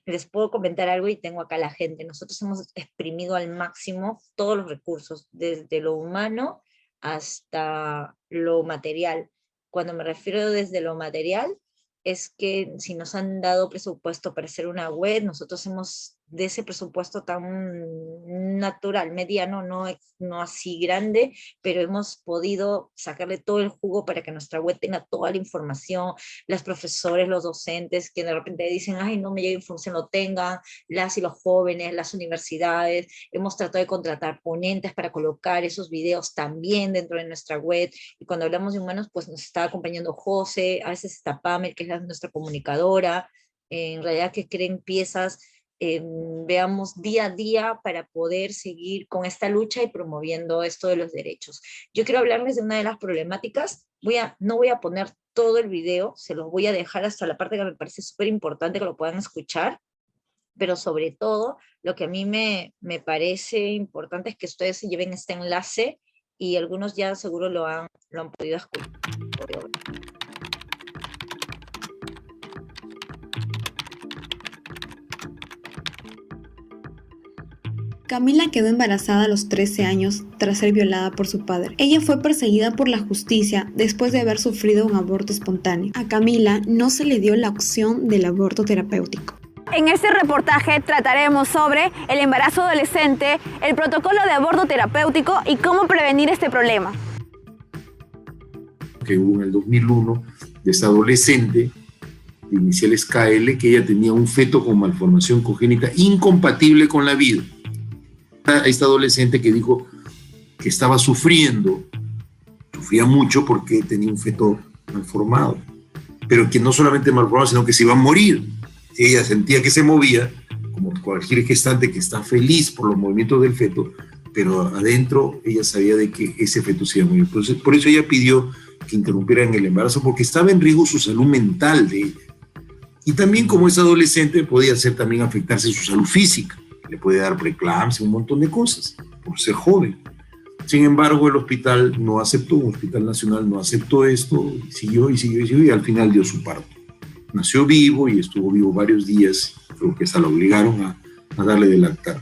les puedo comentar algo y tengo acá la gente. Nosotros hemos exprimido al máximo todos los recursos, desde lo humano hasta lo material. Cuando me refiero desde lo material, es que si nos han dado presupuesto para hacer una web, nosotros hemos, de ese presupuesto tan natural, mediano, no así grande, pero hemos podido sacarle todo el jugo para que nuestra web tenga toda la información, los profesores, los docentes, que de repente dicen, ay, no me llega información, lo tengan, las y los jóvenes, las universidades. Hemos tratado de contratar ponentes para colocar esos videos también dentro de nuestra web, y cuando hablamos de humanos, pues nos está acompañando José, a veces está Pamela, que es nuestra comunicadora, en realidad que creen piezas, veamos día a día para poder seguir con esta lucha y promoviendo esto de los derechos. Yo quiero hablarles de una de las problemáticas. No voy a poner todo el video, se los voy a dejar hasta la parte que me parece súper importante que lo puedan escuchar, pero sobre todo lo que a mí me parece importante es que ustedes se lleven este enlace, y algunos ya seguro lo han podido escuchar. Camila quedó embarazada a los 13 años tras ser violada por su padre. Ella fue perseguida por la justicia después de haber sufrido un aborto espontáneo. A Camila no se le dio la opción del aborto terapéutico. En este reportaje trataremos sobre el embarazo adolescente, el protocolo de aborto terapéutico y cómo prevenir este problema. Que hubo en el 2001 de esta adolescente de iniciales KL, que ella tenía un feto con malformación congénita incompatible con la vida. A esta adolescente que dijo que estaba sufría mucho porque tenía un feto malformado, pero que no solamente malformado, sino que se iba a morir. Ella sentía que se movía, como cualquier gestante que está feliz por los movimientos del feto, pero adentro ella sabía de que ese feto se iba a morir. Entonces, por eso ella pidió que interrumpieran el embarazo, porque estaba en riesgo su salud mental de ella. Y también, como es adolescente, podía hacer también afectarse su salud física. Le puede dar preeclampsia, un montón de cosas, por ser joven. Sin embargo, el hospital no aceptó, el Hospital Nacional no aceptó esto, y siguió, y al final dio su parto. Nació vivo y estuvo vivo varios días, creo que hasta la obligaron a darle de lactar.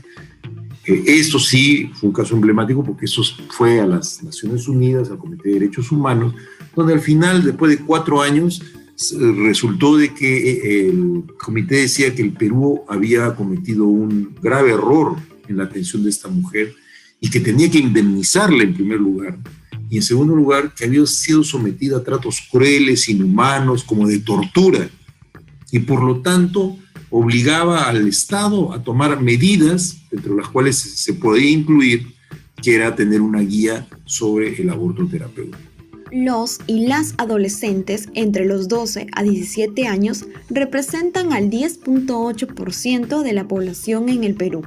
Esto sí fue un caso emblemático, porque eso fue a las Naciones Unidas, al Comité de Derechos Humanos, donde al final, después de 4 años, resultó de que el comité decía que el Perú había cometido un grave error en la atención de esta mujer y que tenía que indemnizarla en primer lugar, y en segundo lugar que había sido sometida a tratos crueles, inhumanos, como de tortura, y por lo tanto obligaba al Estado a tomar medidas, entre las cuales se podía incluir, que era tener una guía sobre el aborto terapéutico. Los y las adolescentes entre los 12 a 17 años representan al 10.8% de la población en el Perú.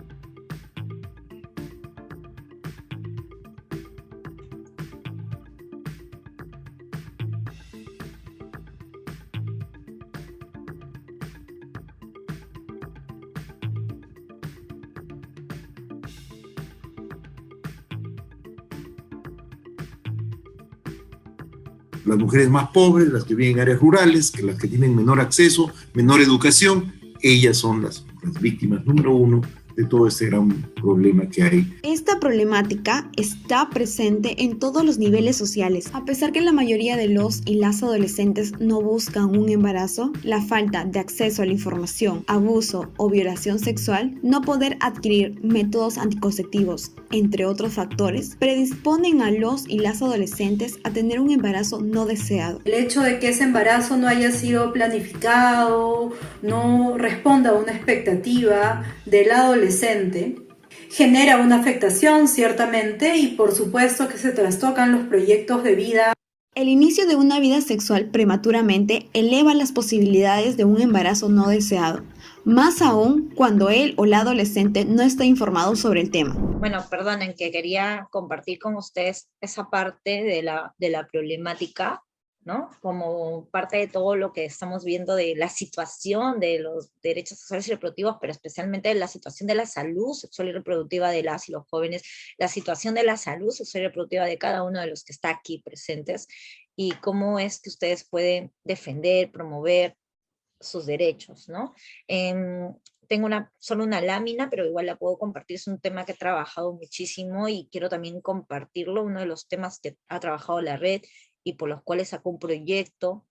Las mujeres más pobres, las que viven en áreas rurales, que las que tienen menor acceso, menor educación, ellas son las víctimas número uno de todo este gran problema que hay. Esta problemática está presente en todos los niveles sociales. A pesar que la mayoría de los y las adolescentes no buscan un embarazo, la falta de acceso a la información, abuso o violación sexual, no poder adquirir métodos anticonceptivos, entre otros factores, predisponen a los y las adolescentes a tener un embarazo no deseado. El hecho de que ese embarazo no haya sido planificado, no responda a una expectativa del adolescente, genera una afectación ciertamente y por supuesto que se trastocan los proyectos de vida. El inicio de una vida sexual prematuramente eleva las posibilidades de un embarazo no deseado, más aún cuando él o la adolescente no está informado sobre el tema. Bueno, perdonen que quería compartir con ustedes esa parte de la problemática, ¿no? Como parte de todo lo que estamos viendo de la situación de los derechos sexuales y reproductivos, pero especialmente de la situación de la salud sexual y reproductiva de las y los jóvenes, la situación de la salud sexual y reproductiva de cada uno de los que está aquí presentes, y cómo es que ustedes pueden defender, promover sus derechos, ¿no? Tengo solo una lámina, pero igual la puedo compartir, es un tema que he trabajado muchísimo y quiero también compartirlo. Uno de los temas que ha trabajado la red y por los cuales sacó un proyecto,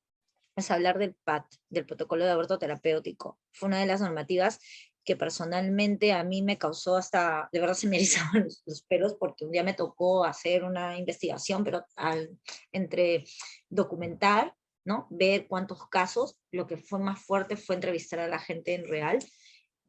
es hablar del PAT, del protocolo de aborto terapéutico. Fue una de las normativas que personalmente a mí me causó hasta, de verdad se me erizaban los pelos, porque un día me tocó hacer una investigación, pero entre documentar, ¿no? Ver cuántos casos, lo que fue más fuerte fue entrevistar a la gente en real,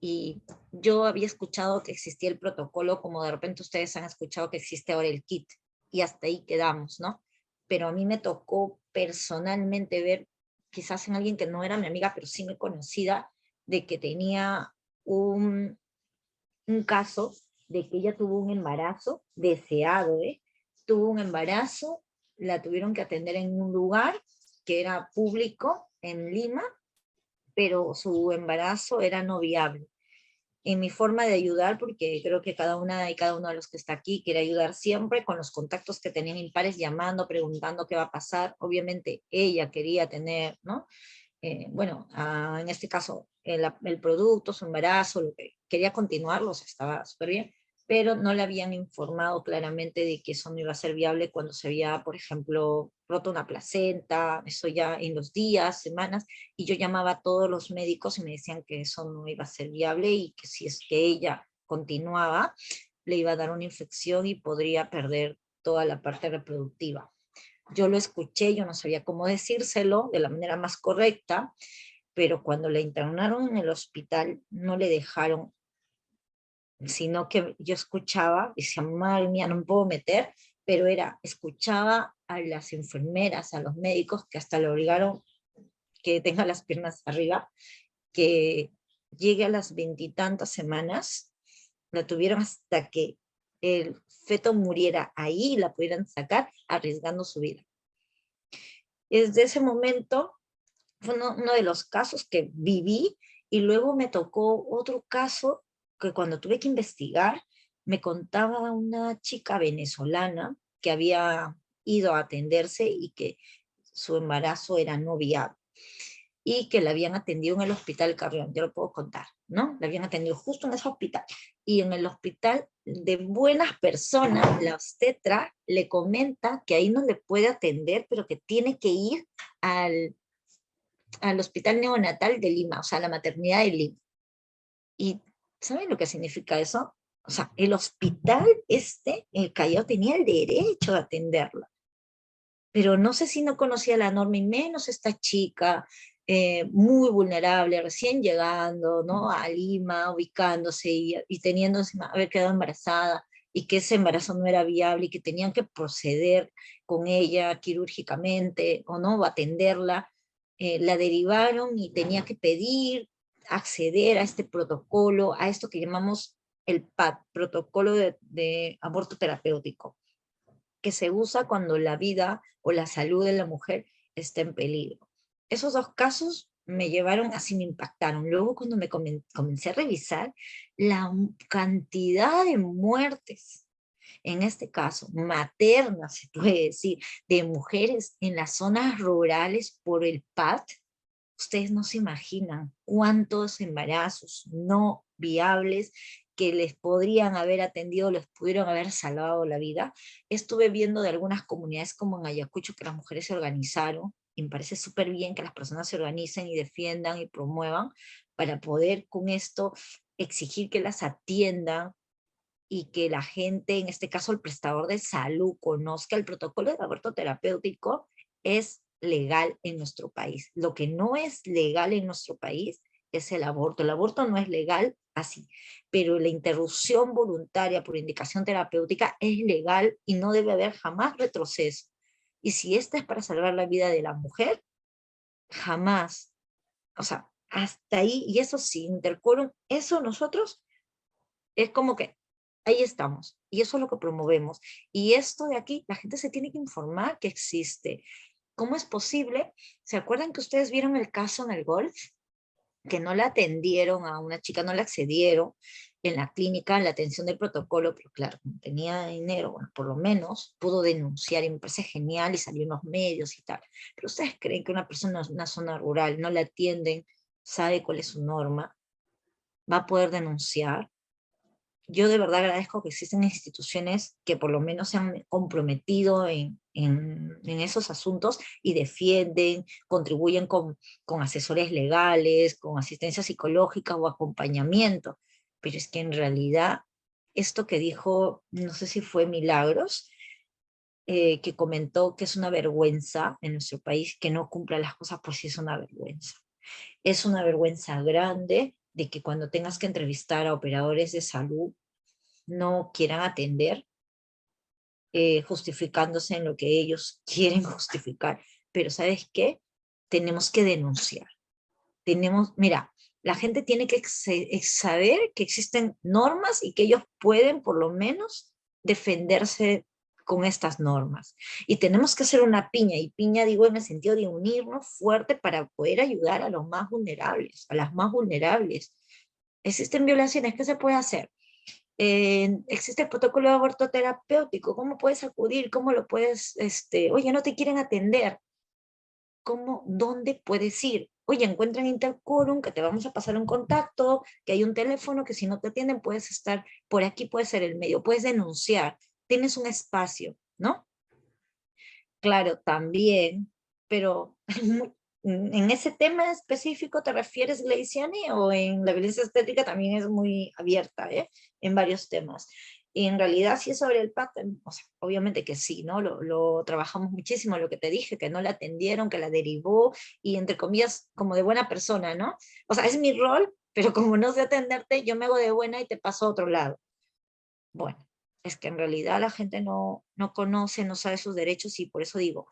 y yo había escuchado que existía el protocolo, como de repente ustedes han escuchado que existe ahora el kit, y hasta ahí quedamos, ¿no? Pero a mí me tocó personalmente ver, quizás en alguien que no era mi amiga, pero sí me conocida, de que tenía un caso de que ella tuvo un embarazo deseado, tuvo un embarazo, la tuvieron que atender en un lugar que era público en Lima, pero su embarazo era no viable. En mi forma de ayudar, porque creo que cada una y cada uno de los que está aquí quiere ayudar siempre, con los contactos que tenían impares, llamando, preguntando qué va a pasar. Obviamente ella quería tener, ¿no? Bueno, en este caso, el producto, su embarazo, lo que quería continuarlos, estaba súper bien, pero no le habían informado claramente de que eso no iba a ser viable cuando se había, por ejemplo, roto una placenta, eso ya en los días, semanas, y yo llamaba a todos los médicos y me decían que eso no iba a ser viable y que si es que ella continuaba, le iba a dar una infección y podría perder toda la parte reproductiva. Yo lo escuché, yo no sabía cómo decírselo de la manera más correcta, pero cuando la internaron en el hospital no le dejaron, sino que yo escuchaba, decía, madre mía, no me puedo meter, pero escuchaba a las enfermeras, a los médicos, que hasta le obligaron que tenga las piernas arriba, que llegue a las 20 y tantas semanas, la tuvieron hasta que el feto muriera ahí y la pudieran sacar, arriesgando su vida. Desde ese momento fue uno de los casos que viví, y luego me tocó otro caso que cuando tuve que investigar, me contaba una chica venezolana que había ido a atenderse y que su embarazo era no viable, y que la habían atendido en el hospital Carrión, yo lo puedo contar, ¿no? La habían atendido justo en ese hospital, y en el hospital de buenas personas, la obstetra le comenta que ahí no le puede atender, pero que tiene que ir al hospital neonatal de Lima, o sea, a la maternidad de Lima. Y ¿saben lo que significa eso? O sea, el hospital el Callao, tenía el derecho de atenderla. Pero no sé si no conocía la norma, y menos esta chica, muy vulnerable, recién llegando, ¿no? A Lima, ubicándose y teniendo encima, haber quedado embarazada, y que ese embarazo no era viable y que tenían que proceder con ella quirúrgicamente o no, atenderla, la derivaron y tenía que pedir, acceder a este protocolo, a esto que llamamos el PAT, protocolo de aborto terapéutico, que se usa cuando la vida o la salud de la mujer está en peligro. Esos dos casos me llevaron, así me impactaron. Luego cuando me comencé a revisar la cantidad de muertes, en este caso maternas, se puede decir, de mujeres en las zonas rurales por el PAT, ustedes no se imaginan cuántos embarazos no viables que les podrían haber atendido, les pudieron haber salvado la vida. Estuve viendo de algunas comunidades como en Ayacucho que las mujeres se organizaron, y me parece súper bien que las personas se organicen y defiendan y promuevan para poder con esto exigir que las atiendan y que la gente, en este caso el prestador de salud, conozca el protocolo de aborto terapéutico. Es legal en nuestro país. Lo que no es legal en nuestro país es el aborto. El aborto no es legal así, pero la interrupción voluntaria por indicación terapéutica es legal y no debe haber jamás retroceso. Y si esta es para salvar la vida de la mujer, jamás, o sea, hasta ahí, y eso sí, interquórum, eso nosotros es como que ahí estamos, y eso es lo que promovemos. Y esto de aquí, la gente se tiene que informar que existe. ¿Cómo es posible? ¿Se acuerdan que ustedes vieron el caso en el golf? Que no la atendieron a una chica, no la accedieron en la clínica, en la atención del protocolo, pero claro, como tenía dinero, bueno, por lo menos pudo denunciar, y me parece genial, y salió en los medios y tal. Pero ustedes creen que una persona en una zona rural no la atienden, sabe cuál es su norma, va a poder denunciar? Yo de verdad agradezco que existen instituciones que por lo menos se han comprometido en esos asuntos y defienden, contribuyen con asesores legales, con asistencia psicológica o acompañamiento. Pero es que en realidad, esto que dijo, no sé si fue Milagros, que comentó que es una vergüenza en nuestro país que no cumpla las cosas, pues sí es una vergüenza. Es una vergüenza grande de que cuando tengas que entrevistar a operadores de salud no quieran atender, justificándose en lo que ellos quieren justificar. Pero ¿sabes qué? Tenemos que denunciar. Mira, la gente tiene que saber que existen normas y que ellos pueden por lo menos defenderse con estas normas. Y tenemos que hacer una piña, y piña digo en el sentido de unirnos fuerte para poder ayudar a los más vulnerables, a las más vulnerables. Existen violaciones, ¿qué se puede hacer? Existe el protocolo de aborto terapéutico, ¿cómo puedes acudir? ¿Cómo lo puedes, oye, no te quieren atender? ¿Cómo, dónde puedes ir? Oye, encuentra en Interquórum que te vamos a pasar un contacto, que hay un teléfono, que si no te atienden puedes estar por aquí, puede ser el medio, puedes denunciar, tienes un espacio, ¿no? Claro, también, pero en ese tema específico te refieres, Gleiciani, o en la violencia estética también es muy abierta, en varios temas. Y en realidad sí es sobre el PAC, o sea, obviamente que sí, ¿no? Lo trabajamos muchísimo, lo que te dije, que no la atendieron, que la derivó, y entre comillas, como de buena persona, ¿no? O sea, es mi rol, pero como no sé atenderte, yo me hago de buena y te paso a otro lado. Bueno, es que en realidad la gente no conoce, no sabe sus derechos, y por eso digo,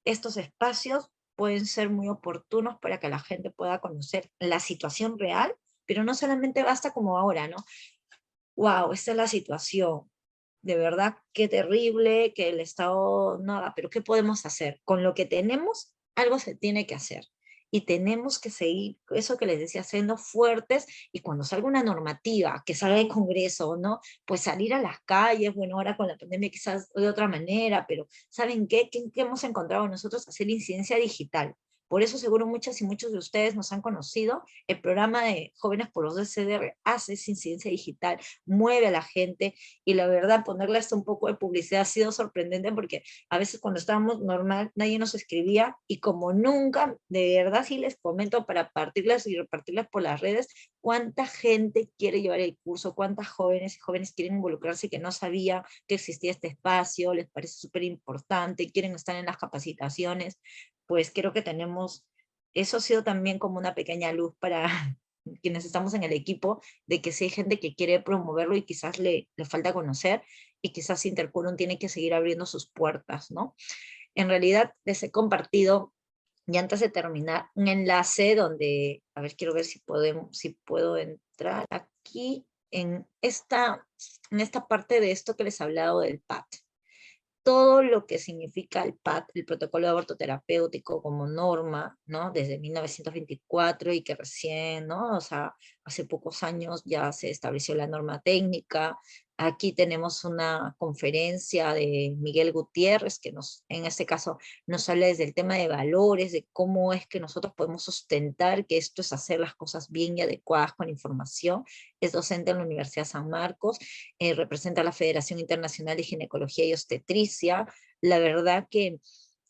estos espacios pueden ser muy oportunos para que la gente pueda conocer la situación real, pero no solamente basta como ahora, ¿no? Wow, esta es la situación, de verdad, qué terrible que el Estado no haga, pero ¿qué podemos hacer? Con lo que tenemos, algo se tiene que hacer. Y tenemos que seguir, eso que les decía, siendo fuertes, y cuando salga una normativa, que salga del Congreso, ¿no? Pues salir a las calles, bueno, ahora con la pandemia quizás de otra manera, pero ¿saben qué? ¿Qué hemos encontrado nosotros? Hacer incidencia digital. Por eso seguro muchas y muchos de ustedes nos han conocido. El programa de Jóvenes por los DCDR hace esa incidencia digital, mueve a la gente, y la verdad, ponerle hasta un poco de publicidad ha sido sorprendente, porque a veces cuando estábamos normal, nadie nos escribía, y como nunca, de verdad sí les comento para partirlas y repartirlas por las redes, cuánta gente quiere llevar el curso, cuántas jóvenes y jóvenes quieren involucrarse que no sabían que existía este espacio, les parece súper importante, quieren estar en las capacitaciones. Pues creo que tenemos eso ha sido también como una pequeña luz para quienes estamos en el equipo, de que si hay gente que quiere promoverlo y quizás le falta conocer, y quizás Intercurum tiene que seguir abriendo sus puertas, ¿no? En realidad les he compartido, y antes de terminar, un enlace donde, a ver, quiero ver si puedo entrar aquí, en esta parte de esto que les he hablado del PAT. Todo lo que significa el PAT, el protocolo de aborto terapéutico como norma, ¿no? Desde 1924 y que recién, ¿no? O sea, hace pocos años ya se estableció la norma técnica. Aquí tenemos una conferencia de Miguel Gutiérrez, que en este caso nos habla desde el tema de valores, de cómo es que nosotros podemos sustentar que esto es hacer las cosas bien y adecuadas con información. Es docente en la Universidad San Marcos, representa a la Federación Internacional de Ginecología y Obstetricia. La verdad que,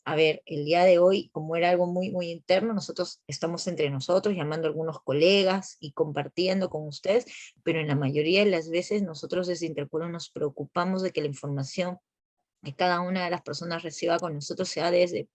a ver, el día de hoy, como era algo muy, muy interno, nosotros estamos entre nosotros, llamando a algunos colegas y compartiendo con ustedes, pero en la mayoría de las veces nosotros desde Intercurum nos preocupamos de que la información que cada una de las personas reciba con nosotros sea desde,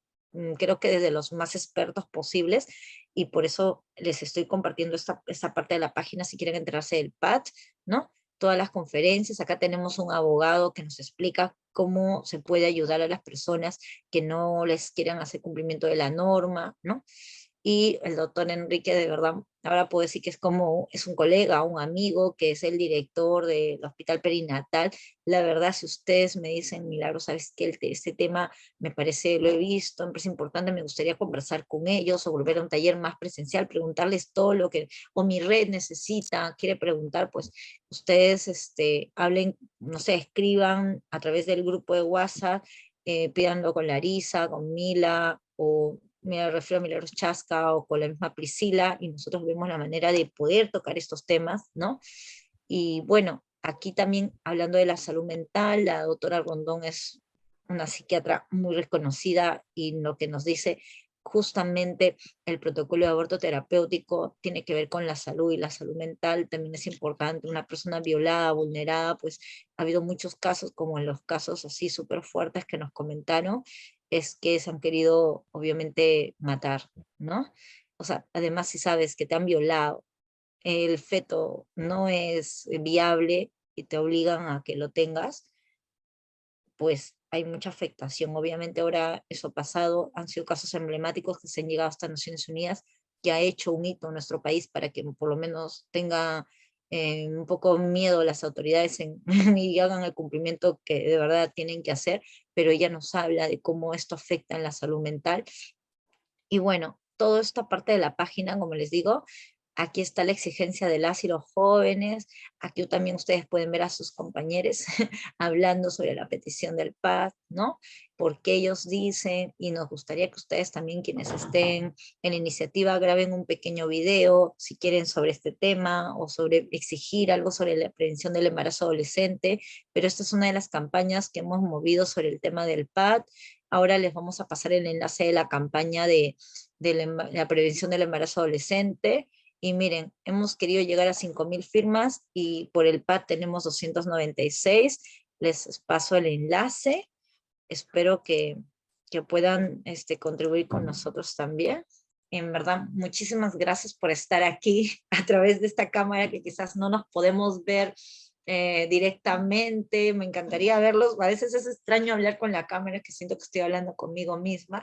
creo que desde los más expertos posibles, y por eso les estoy compartiendo esta parte de la página si quieren enterarse del PAT, ¿no? Todas las conferencias, acá tenemos un abogado que nos explica cómo se puede ayudar a las personas que no les quieran hacer cumplimiento de la norma, ¿no? Y el doctor Enrique, de verdad, ahora puedo decir que es un colega, un amigo, que es el director del Hospital Perinatal. La verdad, si ustedes me dicen, Milagro, sabes que este tema me parece, lo he visto, me parece importante, me gustaría conversar con ellos o volver a un taller más presencial, preguntarles todo lo que, o mi red necesita, quiere preguntar, pues ustedes hablen, no sé, escriban a través del grupo de WhatsApp, pídanlo con Larisa, con Mila, o me refiero a Milagros Chasca o con la misma Priscila, y nosotros vemos la manera de poder tocar estos temas, ¿no? Y bueno, aquí también hablando de la salud mental, la doctora Rondón es una psiquiatra muy reconocida, y lo que nos dice justamente el protocolo de aborto terapéutico tiene que ver con la salud, y la salud mental también es importante. Una persona violada, vulnerada, pues ha habido muchos casos, como en los casos así súper fuertes que nos comentaron, es que se han querido obviamente matar, ¿no? O sea, además si sabes que te han violado, el feto no es viable y te obligan a que lo tengas, pues hay mucha afectación. Obviamente ahora eso ha pasado, han sido casos emblemáticos que se han llegado hasta Naciones Unidas, que ha hecho un hito en nuestro país para que por lo menos tenga un poco miedo las autoridades y hagan el cumplimiento que de verdad tienen que hacer, pero ella nos habla de cómo esto afecta en la salud mental. Y bueno, toda esta parte de la página, como les digo, aquí está la exigencia de las y los jóvenes. Aquí también ustedes pueden ver a sus compañeros hablando sobre la petición del PAD, ¿no? Porque ellos dicen, y nos gustaría que ustedes también, quienes estén en la iniciativa, graben un pequeño video, si quieren, sobre este tema, o sobre exigir algo sobre la prevención del embarazo adolescente. Pero esta es una de las campañas que hemos movido sobre el tema del PAD. Ahora les vamos a pasar el enlace de la campaña de la prevención del embarazo adolescente. Y miren, hemos querido llegar a 5.000 firmas, y por el PAD tenemos 296. Les paso el enlace. Espero que puedan contribuir con nosotros también. En verdad, muchísimas gracias por estar aquí a través de esta cámara, que quizás no nos podemos ver directamente. Me encantaría verlos. A veces es extraño hablar con la cámara, que siento que estoy hablando conmigo misma,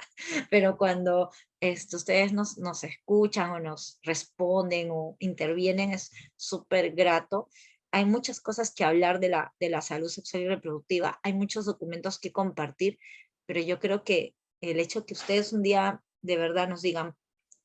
pero cuando ustedes nos escuchan o nos responden o intervienen, es súper grato. Hay muchas cosas que hablar de la salud sexual y reproductiva, hay muchos documentos que compartir, pero yo creo que el hecho que ustedes un día de verdad nos digan,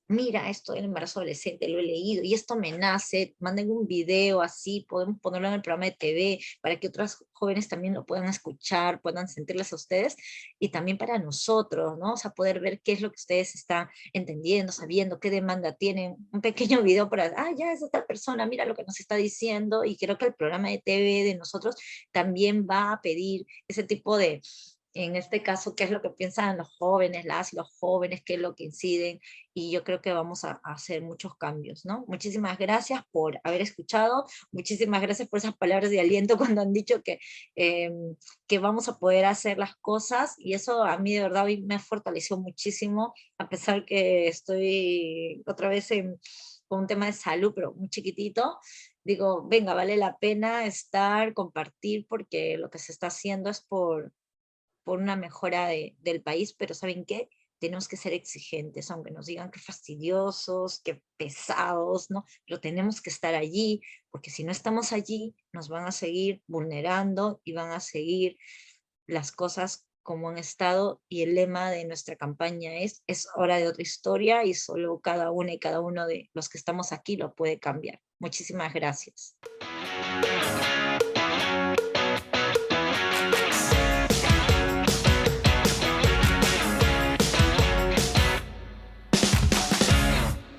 mira, esto del embarazo adolescente lo he leído y esto me nace, manden un video así, podemos ponerlo en el programa de TV para que otros jóvenes también lo puedan escuchar, puedan sentirles a ustedes, y también para nosotros, ¿no? O sea, poder ver qué es lo que ustedes están entendiendo, sabiendo qué demanda tienen, un pequeño video para, ya es otra persona, mira lo que nos está diciendo. Y creo que el programa de TV de nosotros también va a pedir ese tipo de en este caso, qué es lo que piensan los jóvenes, las y los jóvenes, qué es lo que inciden, y yo creo que vamos a hacer muchos cambios, ¿no? Muchísimas gracias por haber escuchado, muchísimas gracias por esas palabras de aliento cuando han dicho que vamos a poder hacer las cosas, y eso a mí de verdad hoy me fortaleció muchísimo, a pesar que estoy otra vez con un tema de salud, pero muy chiquitito. Digo, venga, vale la pena estar, compartir, porque lo que se está haciendo es por una mejora del país, pero ¿saben qué? Tenemos que ser exigentes, aunque nos digan que fastidiosos, que pesados, ¿no? Pero tenemos que estar allí, porque si no estamos allí, nos van a seguir vulnerando y van a seguir las cosas como han estado, y el lema de nuestra campaña es hora de otra historia, y solo cada una y cada uno de los que estamos aquí lo puede cambiar. Muchísimas gracias.